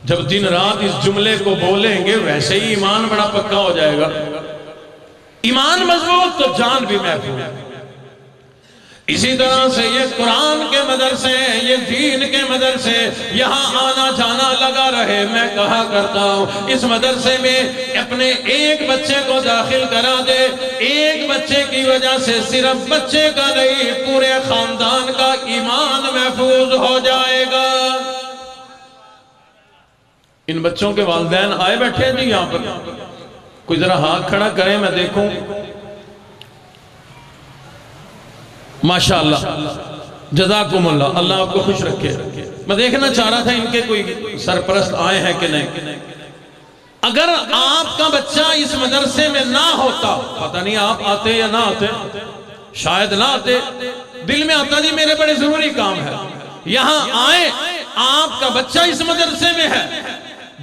جب دن رات اس جملے کو بولیں گے ویسے ہی ایمان بڑا پکا ہو جائے گا، ایمان مضبوط تو جان بھی محفوظ۔ اسی طرح سے یہ قرآن کے مدرسے، یہ دین کے مدرسے، یہاں آنا جانا لگا رہے۔ میں کہا کرتا ہوں اس مدرسے میں اپنے ایک بچے کو داخل کرا دے، ایک بچے کی وجہ سے صرف بچے کا نہیں پورے خاندان کا ایمان محفوظ ہو جائے گا۔ ان بچوں کے والدین آئے بیٹھے ہیں جی یہاں پر، کوئی ذرا ہاتھ کھڑا کریں میں دیکھوں۔ ماشاءاللہ، جزاکم اللہ، اللہ آپ کو خوش رکھے۔ میں دیکھنا چاہ رہا تھا ان کے کوئی سرپرست آئے ہیں کہ نہیں۔ اگر آپ کا بچہ اس مدرسے میں نہ ہوتا، پتہ نہیں آپ آتے یا نہ آتے، شاید نہ آتے، دل میں آتا جی میرے بڑے ضروری کام ہے، یہاں آئے، آپ کا بچہ اس مدرسے میں ہے،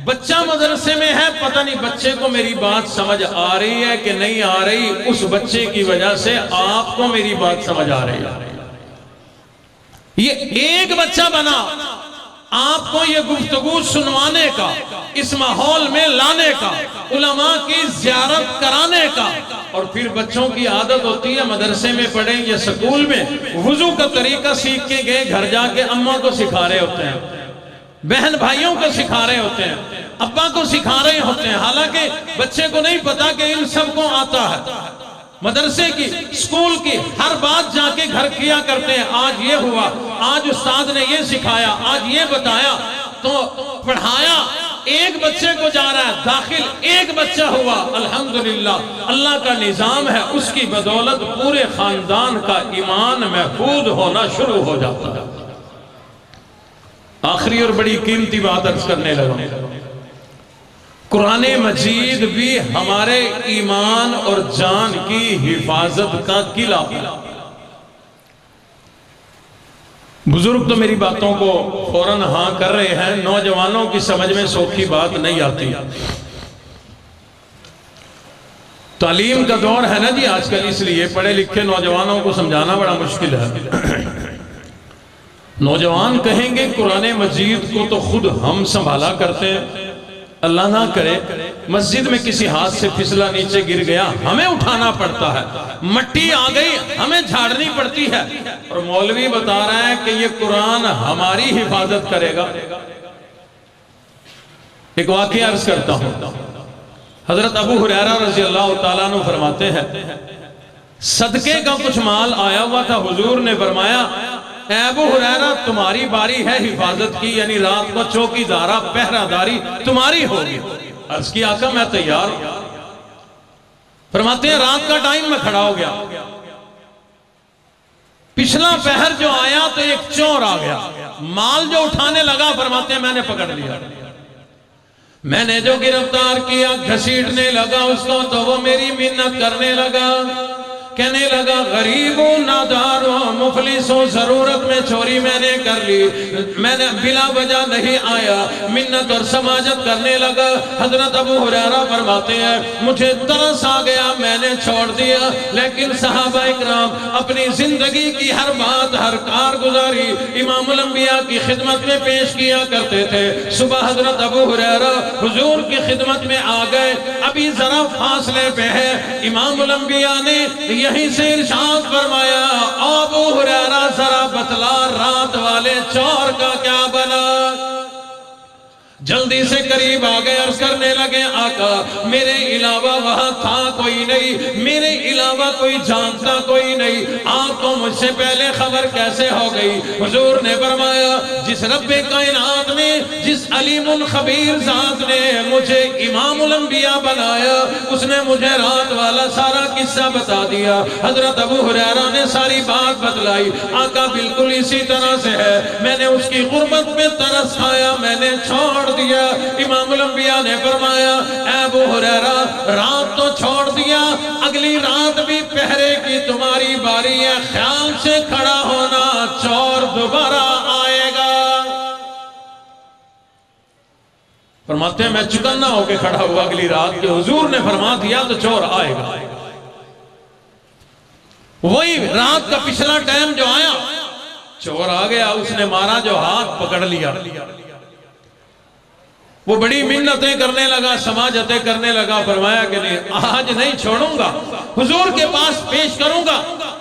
بچہ مدرسے میں ہے، پتہ نہیں بچے کو میری بات سمجھ آ رہی ہے کہ نہیں آ رہی، اس بچے کی وجہ سے آپ کو میری بات سمجھ آ رہی ہے۔ یہ ایک بچہ بنا آپ کو یہ گفتگو سنوانے کا، اس ماحول میں لانے کا، علماء کی زیارت کرانے کا، اور پھر بچوں کی عادت ہوتی ہے مدرسے میں پڑھیں یا سکول میں وضو کا طریقہ سیکھ کے گئے، گھر جا کے اماں کو سکھا رہے ہوتے ہیں، بہن بھائیوں کو سکھا رہے ہوتے ہیں، ابا کو سکھا رہے ہوتے ہیں، حالانکہ بچے کو نہیں پتا کہ ان سب کو آتا ہے۔ مدرسے کی، اسکول کی ہر بات جا کے گھر کیا کرتے ہیں، آج یہ ہوا، آج استاد نے یہ سکھایا، آج یہ بتایا، تو پڑھایا ایک بچے کو جا رہا ہے، داخل ایک بچہ ہوا، الحمدللہ اللہ کا نظام ہے، اس کی بدولت پورے خاندان کا ایمان محفوظ ہونا شروع ہو جاتا ہے۔ آخری اور بڑی قیمتی بات عرض کرنے لگا، قرآن مجید بھی ہمارے ایمان اور جان کی حفاظت کا قلعہ ہے۔ بزرگ تو میری باتوں کو فوراً ہاں کر رہے ہیں، نوجوانوں کی سمجھ میں سوکھی بات نہیں آتی۔ تعلیم کا دور ہے نا جی آج کل، اس لیے پڑھے لکھے نوجوانوں کو سمجھانا بڑا مشکل ہے۔ نوجوان کہیں گے قرآن مجید کو تو خود ہم سنبھالا کرتے ہیں، اللہ نہ کرے مسجد میں کسی ہاتھ سے پھسلا نیچے گر گیا ہمیں اٹھانا پڑتا ہے، مٹی آ گئی ہمیں جھاڑنی پڑتی ہے، اور مولوی بتا رہا ہے کہ یہ قرآن ہماری حفاظت کرے گا۔ ایک واقعہ عرض کرتا ہوں، حضرت ابو ہریرہ رضی اللہ تعالیٰ عنہ فرماتے ہیں صدقے کا کچھ مال آیا ہوا تھا، حضور نے فرمایا اے ابو ہریرہ تمہاری باری ہے حفاظت کی، یعنی رات کو چوکی دارہ پہرہ داری تمہاری ہوگی۔ عرض کی آقا میں تیار ہوں۔ فرماتے ہیں رات کا ٹائم میں کھڑا ہو گیا، پچھلا پہر جو آیا تو ایک چور آ گیا، مال جو اٹھانے لگا فرماتے ہیں میں نے پکڑ لیا، میں نے جو گرفتار کیا گھسیٹنے لگا اس کو تو وہ میری منت کرنے لگا، کہنے لگا غریبوں ناداروں مفلسوں ضرورت میں چوری میں نے کر لی، میں نے بلا وجہ نہیں آیا، منت اور سماجت کرنے لگا۔ حضرت ابو ہریرہ فرماتے ہیں مجھے ترس آ گیا، میں نے چھوڑ دیا، لیکن صحابہ اکرام اپنی زندگی کی ہر بات ہر کارگزاری امام الانبیاء کی خدمت میں پیش کیا کرتے تھے۔ صبح حضرت ابو ہریرہ حضور کی خدمت میں آ گئے، ابھی ذرا فاصلے پہ ہے، امام الانبیاء نے یہیں سے ارشاد فرمایا ابو ہریرہ ذرا بتلا رات والے چور کا کیا بنا؟ جلدی سے قریب آگئے عرض کرنے لگے آقا میرے علاوہ وہاں تھا کوئی نہیں، میرے علاوہ کوئی جانتا کوئی نہیں، آپ کو مجھ سے پہلے خبر کیسے ہو گئی؟ حضور نے فرمایا جس رب کائنات نے، جس علیم الخبیر ذات نے مجھے امام الانبیاء بنایا، اس نے مجھے رات والا سارا قصہ بتا دیا۔ حضرت ابو ہریرہ نے ساری بات بتلائی، آقا بالکل اسی طرح سے ہے، میں نے اس کی غربت میں ترس کھایا، میں نے چھوڑ دیا۔ امام الانبیاء نے فرمایا اے ابو ہریرہ رات تو چھوڑ دیا، اگلی رات بھی پہرے کی تمہاری باری ہے، خیال سے کھڑا ہونا چور دوبارہ آئے گا۔ فرماتے ہیں میں چکنا ہو کے کھڑا ہوا اگلی رات کہ حضور نے فرما دیا تو چور آئے گا۔ وہی رات کا پچھلا ٹائم جو آیا چور آ گیا، اس نے مارا جو ہاتھ پکڑ لیا، وہ بڑی منتیں کرنے لگا، سماجتیں کرنے لگا، فرمایا کہ نہیں آج نہیں چھوڑوں گا، حضور کے پاس پیش کروں گا،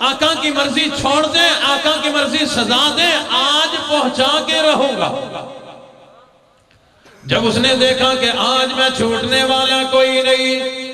آقا کی مرضی چھوڑ دیں، آقا کی مرضی سزا دیں، آج پہنچا کے رہوں گا۔ جب اس نے دیکھا کہ آج میں چھوٹنے والا کوئی نہیں،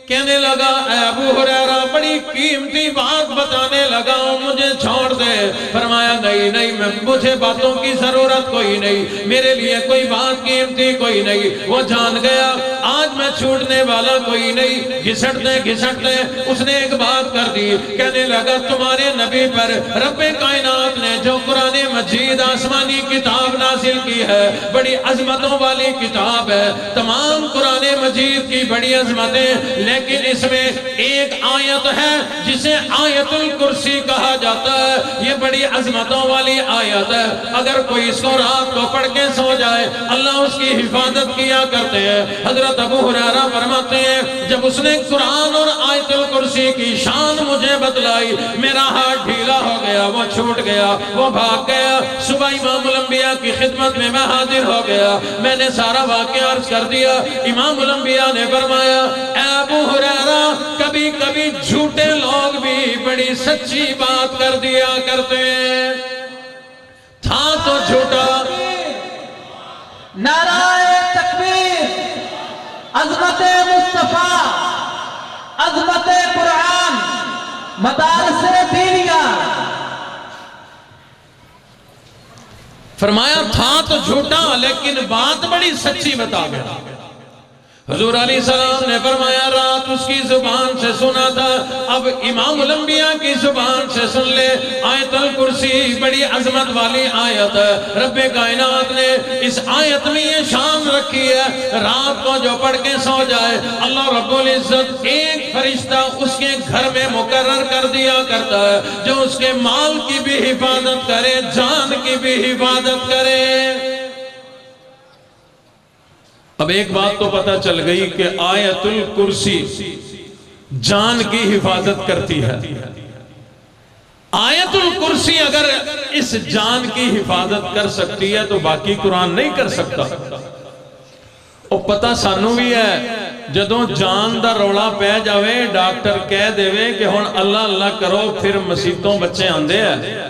کہنے لگا اے ابو ہریرہ بڑی قیمتی بات بتانے لگا ہوں، مجھے چھوڑ دے۔ فرمایا نہیں مجھے باتوں کی ضرورت کوئی نہیں، میرے لیے کوئی بات قیمتی کوئی نہیں، وہ جان گیا آج میں چھوٹنے والا کوئی نہیں۔ گھسٹتے اس نے ایک بات کر دی، کہنے لگا تمہارے نبی پر رب کائنات نے جو قرآن مجید آسمانی کتاب نازل کی ہے بڑی عظمتوں والی کتاب ہے، تمام قرآن مجید کی بڑی عظمتیں، لیکن اس میں ایک آیت ہے جسے آیت الکرسی کہا جاتا ہے، یہ بڑی عظمتوں والی آیت ہے، اگر کوئی اس کو رات کو پڑھ کے سو جائے اللہ اس کی حفاظت کیا کرتے ہیں۔ حضرت ابو ہریرہ فرماتے ہیں جب اس نے قرآن اور آیت الکرسی کی شان مجھے بتلائی، میرا ہاتھ ڈھیلا ہو گیا، وہ چھوٹ گیا، وہ بھاگ گیا۔ صبح امام الانبیاء کی خدمت میں حاضر ہو گیا، میں نے سارا واقعہ عرض کر دیا۔ امام الانبیاء نے فرمایا اے ابو ہریرہ کبھی کبھی جھوٹے لوگ بھی بڑی سچی بات کر دیا کرتے ہیں، تھا تو جھوٹا۔ نعرہ تکبیر، عظمت مصطفیٰ، عظمت قرآن، مدارس دینیہ. فرمایا تھا تو جھوٹا لیکن بات بڑی سچی بتا گیا. حضور علیہ السلام نے فرمایا رات اس کی زبان سے سنا تھا، اب امام الانبیاء کی زبان سے سن لے. آیت الکرسی بڑی عظمت والی آیت ہے. رب کائنات نے اس آیت میں یہ شان رکھی ہے، رات کو جو پڑھ کے سو جائے اللہ رب العزت ایک فرشتہ اس کے گھر میں مقرر کر دیا کرتا ہے جو اس کے مال کی بھی حفاظت کرے، جان کی بھی حفاظت کرے. اب ایک بات تو پتہ چل گئی کہ آیت الکرسی جان کی حفاظت کرتی ہے. آیت الکرسی اگر اس جان کی حفاظت کر سکتی ہے تو باقی قرآن نہیں کر سکتا. اور پتہ سانو بھی ہے جدوں جان دا روڑا پہ جاوے ڈاکٹر کہہ دے کہ ہن اللہ اللہ کرو پھر مسیتوں بچے آندے ہیں.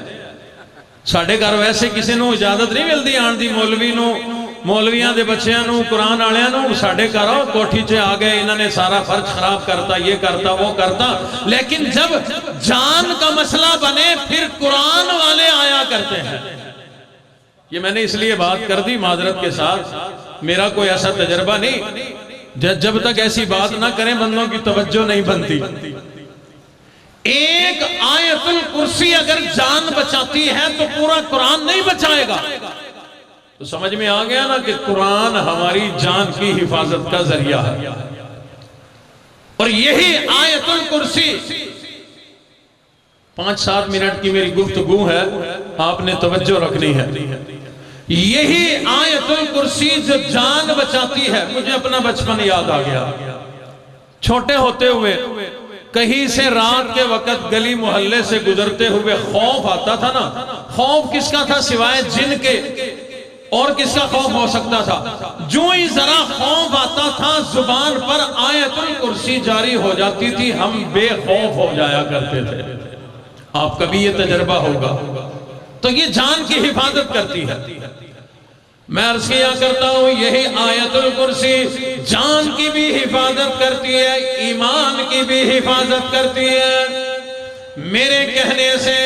ساڑھے گھر ویسے کسی نو اجازت نہیں ملتی آن دی مولوی نو، مولویاں دے بچیاں نو، قرآن آلیاں نو. ساڑھے گھر کوٹھی چے آگئے انہوں نے سارا فرش خراب کرتا، یہ کرتا وہ کرتا. لیکن جب جان کا مسئلہ بنے پھر قرآن والے آیا کرتے ہیں. یہ میں نے اس لیے بات کر دی معذرت کے ساتھ، میرا کوئی ایسا تجربہ نہیں. جب تک ایسی بات نہ کریں بندوں کی توجہ نہیں بنتی. ایک آیت الکرسی اگر جان بچاتی ہے تو پورا قرآن نہیں بچائے گا. تو سمجھ میں آ گیا نا کہ قرآن ہماری جان کی حفاظت کا ذریعہ ہے. اور یہی آیت الکرسی 5-7 منٹ کی میری گفتگو ہے، آپ نے توجہ رکھنی ہے. یہی آیت الکرسی جو جان بچاتی ہے. مجھے اپنا بچپن یاد آ گیا. چھوٹے ہوتے ہوئے کہیں سے رات کے وقت گلی محلے سے گزرتے ہوئے خوف آتا تھا نا. خوف کس کا تھا سوائے جن کے؟ اور کس کا خوف ہو سکتا تھا؟ جو ہی ذرا خوف آتا تھا زبان پر آیت الکرسی جاری ہو جاتی تھی، ہم بے خوف ہو جایا کرتے تھے. آپ کا بھی یہ تجربہ ہوگا. تو یہ جان کی حفاظت کرتی ہے. میں عرض کیا کرتا ہوں یہی آیت الکرسی جان کی بھی حفاظت کرتی ہے، ایمان کی بھی حفاظت کرتی ہے. میرے کہنے سے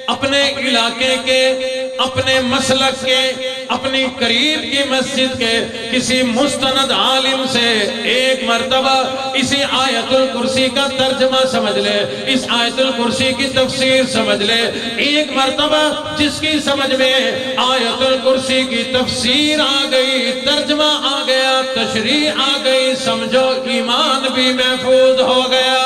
اپنے علاقے کے، اپنے مسلک کے، اپنی قریب کی مسجد کے کسی مستند عالم سے ایک مرتبہ اسی آیت الکرسی کا ترجمہ سمجھ لے، اس آیت الکرسی کی تفسیر سمجھ لے. ایک مرتبہ جس کی سمجھ میں آیت الکرسی کی تفسیر آ گئی، ترجمہ آ گیا، تشریح آ گئی، سمجھو ایمان بھی محفوظ ہو گیا.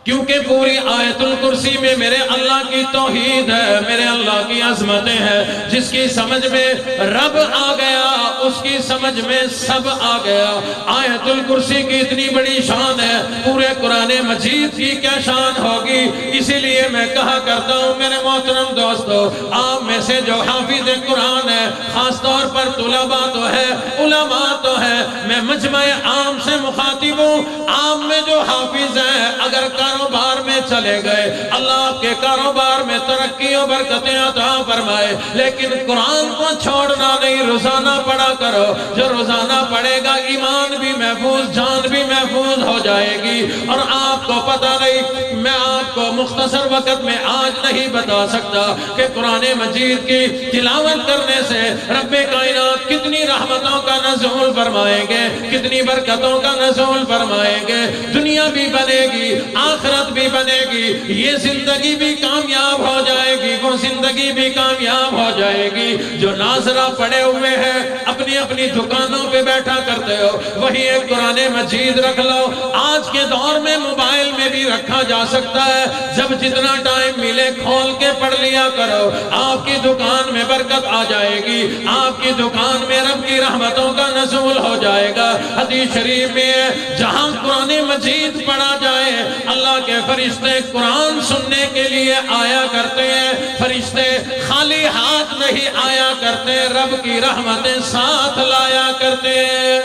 کیونکہ پوری آیت الکرسی میں میرے اللہ کی توحید ہے، میرے اللہ کی عظمتیں ہیں. جس کی سمجھ میں رب آ گیا اس کی سمجھ میں سب آ گیا. آیت الکرسی کی اتنی بڑی شان ہے، پورے قرآن مجید کی کیا شان ہوگی. اسی لیے میں کہا کرتا ہوں میرے محترم دوستو، آپ میں سے جو حافظ قرآن ہے، خاص طور پر طلباء تو ہے، علماء تو ہے، میں مجمع عام سے مخاطب ہوں. عام میں جو حافظ ہیں اگر کاروبار میں چلے گئے اللہ آپ کے کاروبار میں ترقی و برکتیں عطا فرمائے، لیکن قرآن کو چھوڑنا نہیں، روزانہ پڑھا کرو. جو روزانہ پڑھے گا ایمان بھی محفوظ، جان بھی محفوظ ہو جائے گی. اور آپ کو پتہ نہیں، میں آپ کو مختصر وقت میں آج نہیں بتا سکتا کہ قرآن مجید کی تلاوت کرنے سے رب کائنات کتنی رحمتوں کا نزول فرمائیں گے، کتنی برکتوں کا نزول فرمائیں گے. دنیا بھی بنے گی، آخرت بھی بنے گی، یہ زندگی بھی کامیاب ہو جائے گی، وہ زندگی بھی کامیاب ہو جائے گی. جو ناظرہ پڑے ہوئے ہیں اپنی اپنی دکانوں پہ بیٹھا کرتے ہو، وہی ایک قرآن مجید رکھ لو. آج کے دور میں موبائل میں بھی رکھا جا سکتا ہے، جب جتنا ٹائم ملے کھول کے پڑھ لیا کرو. آپ کی دکان میں برکت آ جائے گی، آپ کی دکان میں رب کی رحمتوں کا نزول ہو جائے گا. حدیث شریف میں ہے جہاں قرآن مجید پڑھا جائے اللہ کے فرشتے قرآن سننے کے لیے آیا کرتے ہیں. فرشتے خالی ہاتھ نہیں آیا کرتے، رب کی رحمتیں ساتھ لایا کرتے ہیں.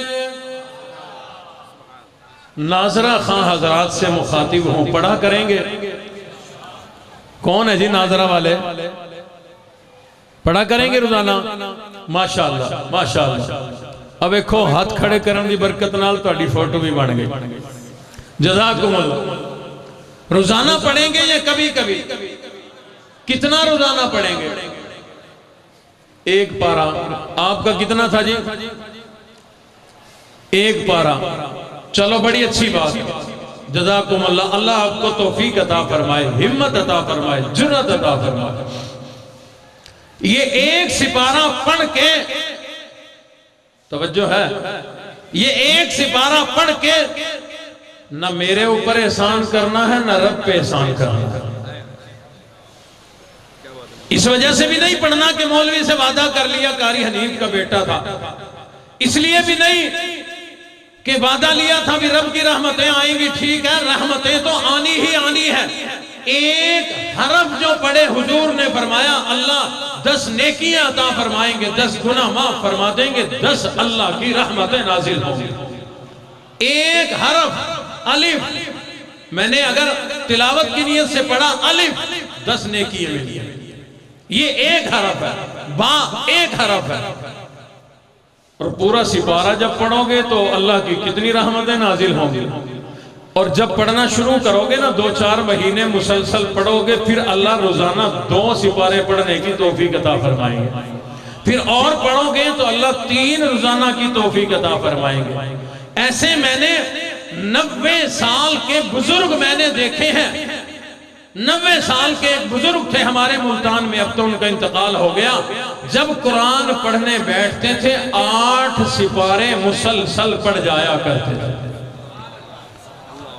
ناظرہ خان حضرات سے مخاطب ہوں، پڑھا کریں گے. کون ہے جی ناظرہ والے؟ پڑھا کریں گے روزانہ؟ ماشاءاللہ ماشاءاللہ. اب ایکھو ہاتھ کھڑے کرن دی برکت نال تہاڈی فوٹو بھی بن گئی. جزاکم اللہ. روزانہ پڑھیں گے یا کبھی کبھی؟ کتنا روزانہ پڑھیں گے؟ ایک پارا. آپ کا کتنا تھا جی؟ ایک پارا. چلو بڑی اچھی بات. جزاکم اللہ. اللہ آپ کو توفیق عطا فرمائے، ہمت عطا فرمائے، جرأت عطا فرمائے. یہ ایک سپارہ پڑھ کے، توجہ ہے، یہ ایک سپارہ پڑھ کے نہ میرے اوپر احسان کرنا ہے نہ رب پہ احسان کرنا ہے. اس وجہ سے بھی نہیں پڑھنا کہ مولوی سے وعدہ کر لیا قاری حنیف کا بیٹا تھا، اس لیے بھی نہیں کہ وعدہ لیا تھا بھی رب کی رحمتیں آئیں گی. ٹھیک ہے، رحمتیں تو آنی ہی آنی ہے. ایک حرف جو پڑھے حضور نے فرمایا اللہ 10 نیکیاں عطا فرمائیں گے، 10 گناہ معاف فرما دیں گے، 10 اللہ کی رحمتیں نازل ہوں گی. ایک حرف الف میں نے اگر تلاوت کی نیت سے پڑھا الف 10 نیکیاں ملی. یہ ایک حرف ہے. با ایک حرف ہے. اور پورا سپارہ جب پڑھو گے تو اللہ کی کتنی رحمتیں نازل ہوں گی. اور جب پڑھنا شروع کرو گے نا 2-4 مہینے مسلسل پڑھو گے، پھر اللہ روزانہ 2 سپارے پڑھنے کی توفیق عطا فرمائیں گے. پھر اور پڑھو گے تو اللہ 3 روزانہ کی توفیق عطا فرمائیں گے. ایسے میں نے 90 سال کے بزرگ میں نے دیکھے ہیں. 90 سال کے ایک بزرگ تھے ہمارے ملتان میں، اب تو ان کا انتقال ہو گیا. جب قرآن پڑھنے بیٹھتے تھے 8 سپارے مسلسل پڑھ جایا کرتے تھے.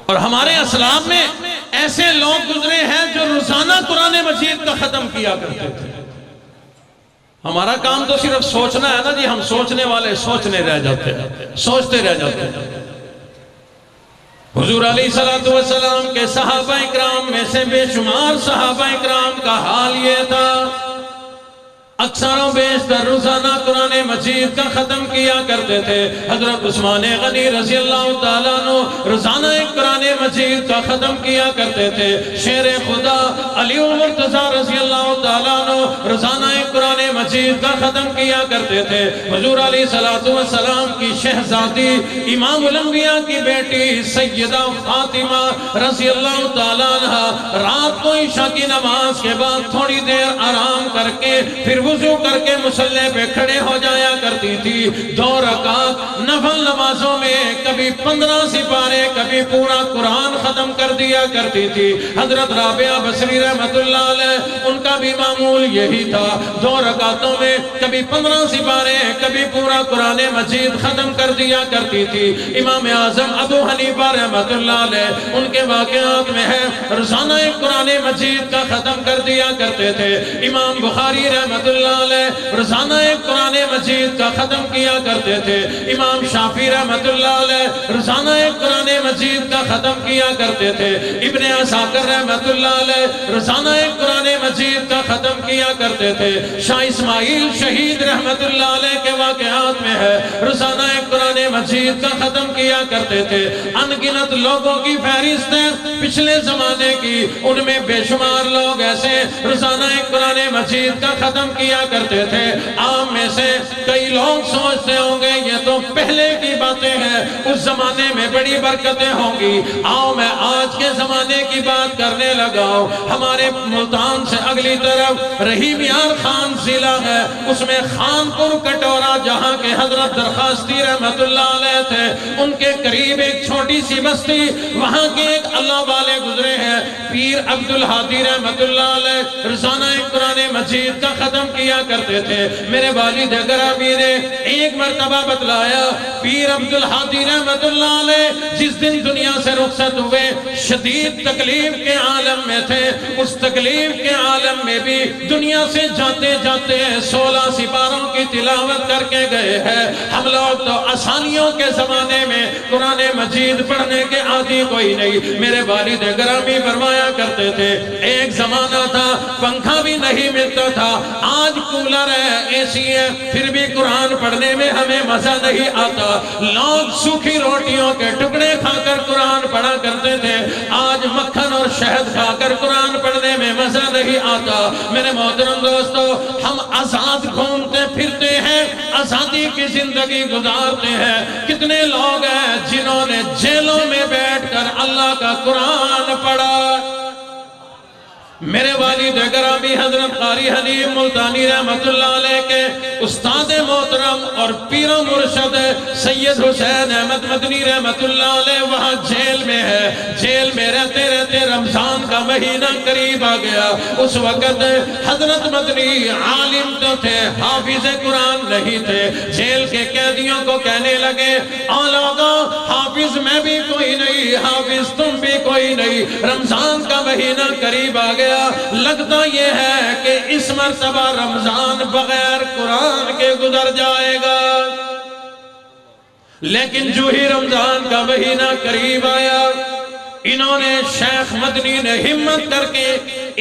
اور ہمارے اسلاف میں ایسے لوگ گزرے ہیں جو روزانہ قرآن مجید کا ختم کیا کرتے تھے. ہمارا کام تو صرف سوچنا ہے نا جی. ہم سوچنے والے سوچنے رہ جاتے ہیں، سوچتے رہ جاتے ہیں. حضور علیہ السلام کے صحابہ اکرام میں سے بے شمار صحابہ اکرام کا حال یہ تھا، اکثر و بیشتر روزانہ قرآن مجید کا ختم کیا کرتے تھے. حضرت عثمان غنی رضی اللہ تعالیٰ عنہ روزانہ ایک قرآن مجید کا ختم کیا کرتے تھے. شیر خدا علی المرتضیٰ رضی اللہ تعالیٰ عنہ روزانہ ایک قرآن مجید کا ختم کیا کرتے تھے. حضور علیہ السلام کی شہزادی امام الانبیاء کی بیٹی سیدہ فاطمہ رضی اللہ تعالیٰ عنہ رات کو عشاء کی نماز کے بعد تھوڑی دیر آرام کر کے پھر وضو کر کے مصلی پہ کھڑے ہو جایا کرتی تھی. 2 رکعت نفل نمازوں میں کبھی 15 سپارے کبھی پورا قرآن ختم کر دیا کرتی تھی. حضرت رابعہ بصری رحمت اللہ علیہ ان کا بھی معمول یہی تھا. 2 رکعتوں میں کبھی 15 سپارے کبھی پورا قرآن مجید ختم کر دیا کرتی تھی. امام اعظم ابو حنیفہ رحمت اللہ علیہ ان کے واقعات میں ہے روزانہ ایک قرآن مجید کا ختم کر دیا کرتے تھے. امام بخاری رحمت اللہ علیہ روزانہ ایک قرآن مجید کا ختم کیا کرتے تھے. امام شافعی رحمت اللہ علیہ روزانہ ایک قرآن مجید کا ختم کیا کرتے تھے. ابن عساکر رحمت اللہ علیہ روزانہ ایک قرآن مجید کا ختم کیا کرتے تھے. شاہ اسماعیل شہید رحمت اللہ علیہ کے واقعات میں ہے روزانہ ایک قرآن مجید کا ختم کیا کرتے تھے. انگنت لوگوں کی فہرست ہے پچھلے زمانے کی، ان میں بے شمار لوگ ایسے روزانہ ایک قرآن مجید کا ختم کیا کرتے تھے. عام میں سے کئی لوگ سوچتے ہوں گے یہ تو پہلے کی باتیں ہیں، اس زمانے میں بڑی برکتیں ہوں گی. آؤ میں آج کے زمانے کی بات کرنے لگا ہوں. ہمارے ملتان سے اگلی طرف رحیم یار خان ضلع ہے، اس میں خانپور کٹورا جہاں کے حضرت درخواستی رحمت اللہ علیہ تھے، ان کے قریب ایک چھوٹی سی بستی، وہاں کے ایک اللہ والے گزرے ہیں پیر عبدالحادی رحمت اللہ علیہ روزانہ ایک قرآن مجید کا ختم کیا کرتے تھے. میرے والد گرامی نے ایک مرتبہ بتلایا پیر عبدالحادی رحمت اللہ علیہ جس دن دنیا سے رخصت ہوئے شدید تکلیف کے عالم میں تھے. اس تکلیف کے عالم میں بھی دنیا سے جاتے جاتے 16 سپاروں کی تلاوت کر کے گئے ہیں. ہم لوگ تو آسانیوں کے زمانے میں قرآن مجید پڑھنے کے عادی کوئی نہیں. میرے والد گرامی فرمایا کرتے تھے ایک زمانہ تھا پنکھا بھی نہیں ملتا تھا، آج کولر ہے اے سی ہے پھر بھی قرآن پڑھنے میں ہمیں مزہ نہیں آتا. لوگ سوکھی روٹیوں کے ٹکڑے کھا کر قرآن پڑھا کرتے تھے، آج مکھن اور شہد کھا کر قرآن پڑھنے میں مزہ نہیں آتا. میرے محترم دوستو ہم آزاد گھومتے پھرتے ہیں، آزادی کی زندگی گزارتے ہیں؟ کتنے لوگ ہیں جنہوں نے جیلوں میں بیٹھ کر اللہ کا قرآن پڑھا؟ میرے والد گرامی حضرت قاری حلیم ملتانی رحمت اللہ علیہ کے استاد محترم اور پیر و مرشد سید حسین احمد مدنی رحمت اللہ علیہ وہاں جیل میں ہے۔ جیل میں رہتے رہتے رمضان کا مہینہ قریب آ گیا۔ اس وقت حضرت مدنی عالم تو تھے، حافظ قرآن نہیں تھے۔ جیل کے قیدیوں کو کہنے لگے، آ لوگوں، حافظ میں بھی کوئی نہیں، حافظ تم بھی کوئی نہیں، رمضان کا مہینہ قریب آ گیا، لگتا یہ ہے کہ اس مرتبہ رمضان بغیر قرآن کے گزر جائے گا۔ لیکن جو ہی رمضان کا مہینہ قریب آیا، انہوں نے شیخ مدنی نے ہمت کر کے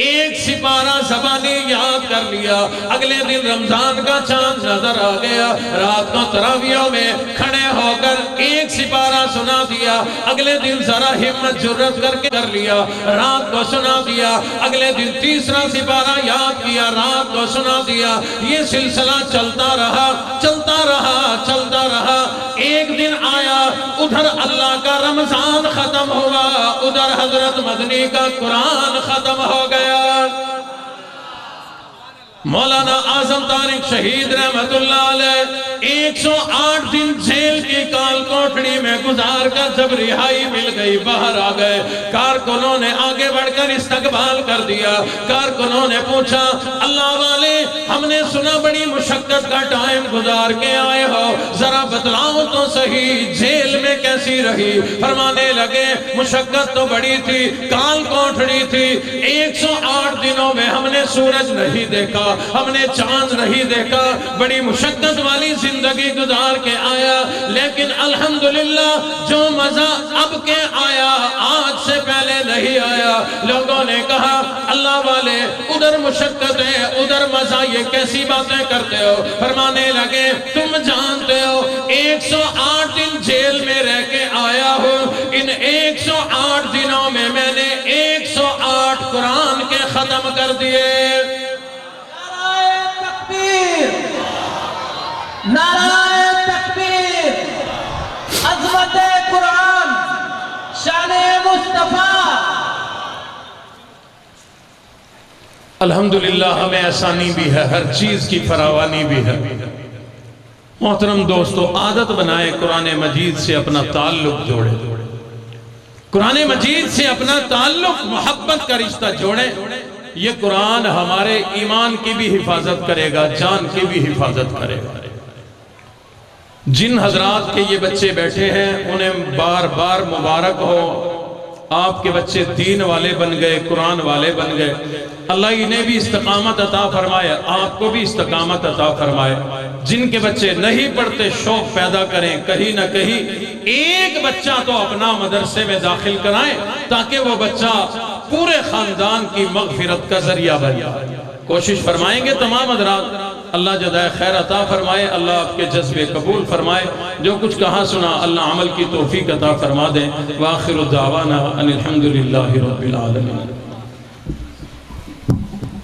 ایک سپارہ زبانی یاد کر لیا۔ اگلے دن رمضان کا چاند نظر آ گیا، رات کو تراویحوں میں کھڑے ہو کر ایک سپارہ سنا دیا۔ اگلے دن ذرا ہمت جرت کر کے کر لیا، رات کو سنا دیا۔ اگلے دن تیسرا سپارہ یاد کیا، رات کو سنا دیا۔ یہ سلسلہ چلتا رہا، چلتا رہا، چلتا رہا۔ ایک دن آیا، ادھر اللہ کا رمضان ختم ہوا، ادھر حضرت مدنی کا قرآن ختم ہو گیا۔ مولانا اعظم طارق شہید رحمت اللہ علیہ 108 دن جیل کی کال کوٹڑی میں گزار کر جب رہائی مل گئی باہر آ گئے۔ کارکنوں نے آگے بڑھ کر استقبال کر دیا۔ کارکنوں نے پوچھا، اللہ والے ہم نے سنا بڑی مشقت کا ٹائم گزار کے آئے ہو، ذرا بتلاؤ تو صحیح جیل میں کیسی رہی؟ فرمانے لگے مشقت تو بڑی تھی، کال کوٹڑی تھی، 108 دنوں میں ہم نے سورج نہیں دیکھا، ہم نے چاند نہیں دیکھا، بڑی مشقت والی زندگی گزار کے آیا، لیکن الحمدللہ جو مزہ اب کے آیا آج سے پہلے نہیں آیا۔ لوگوں نے کہا، اللہ والے ادھر مشقت ہے ادھر مزہ، یہ کیسی باتیں کرتے ہو؟ فرمانے لگے تم جانتے ہو 108 دن جیل میں رہ کے آیا ہوں، ان 108 دنوں میں میں نے 108 قرآن کے ختم کر دیے۔ نعرہ تکبیر، عظمت قرآن، شان مصطفیٰ۔ الحمدللہ ہمیں آسانی بھی ہے، ہر چیز کی فراوانی بھی ہے۔ محترم دوستو، عادت بنائے قرآن مجید سے اپنا تعلق جوڑے، قرآن مجید سے اپنا تعلق محبت کا رشتہ جوڑے۔ یہ قرآن ہمارے ایمان کی بھی حفاظت کرے گا، جان کی بھی حفاظت کرے گا۔ جن حضرات کے یہ بچے بیٹھے ہیں انہیں بار بار مبارک ہو، آپ کے بچے دین والے بن گئے، قرآن والے بن گئے۔ اللہ انہیں بھی استقامت عطا فرمائے، آپ کو بھی استقامت عطا فرمائے۔ جن کے بچے نہیں پڑھتے شوق پیدا کریں، کہیں نہ کہیں ایک بچہ تو اپنا مدرسے میں داخل کرائیں تاکہ وہ بچہ پورے خاندان کی مغفرت کا ذریعہ بنے۔ کوشش فرمائیں گے تمام حضرات، اللہ جزائے خیر عطا فرمائے، اللہ آپ کے جذبے قبول فرمائے۔ جو کچھ کہا سنا اللہ عمل کی توفیق عطا فرما دیں۔ وآخر دعوانا ان الحمدللہ رب العالمین۔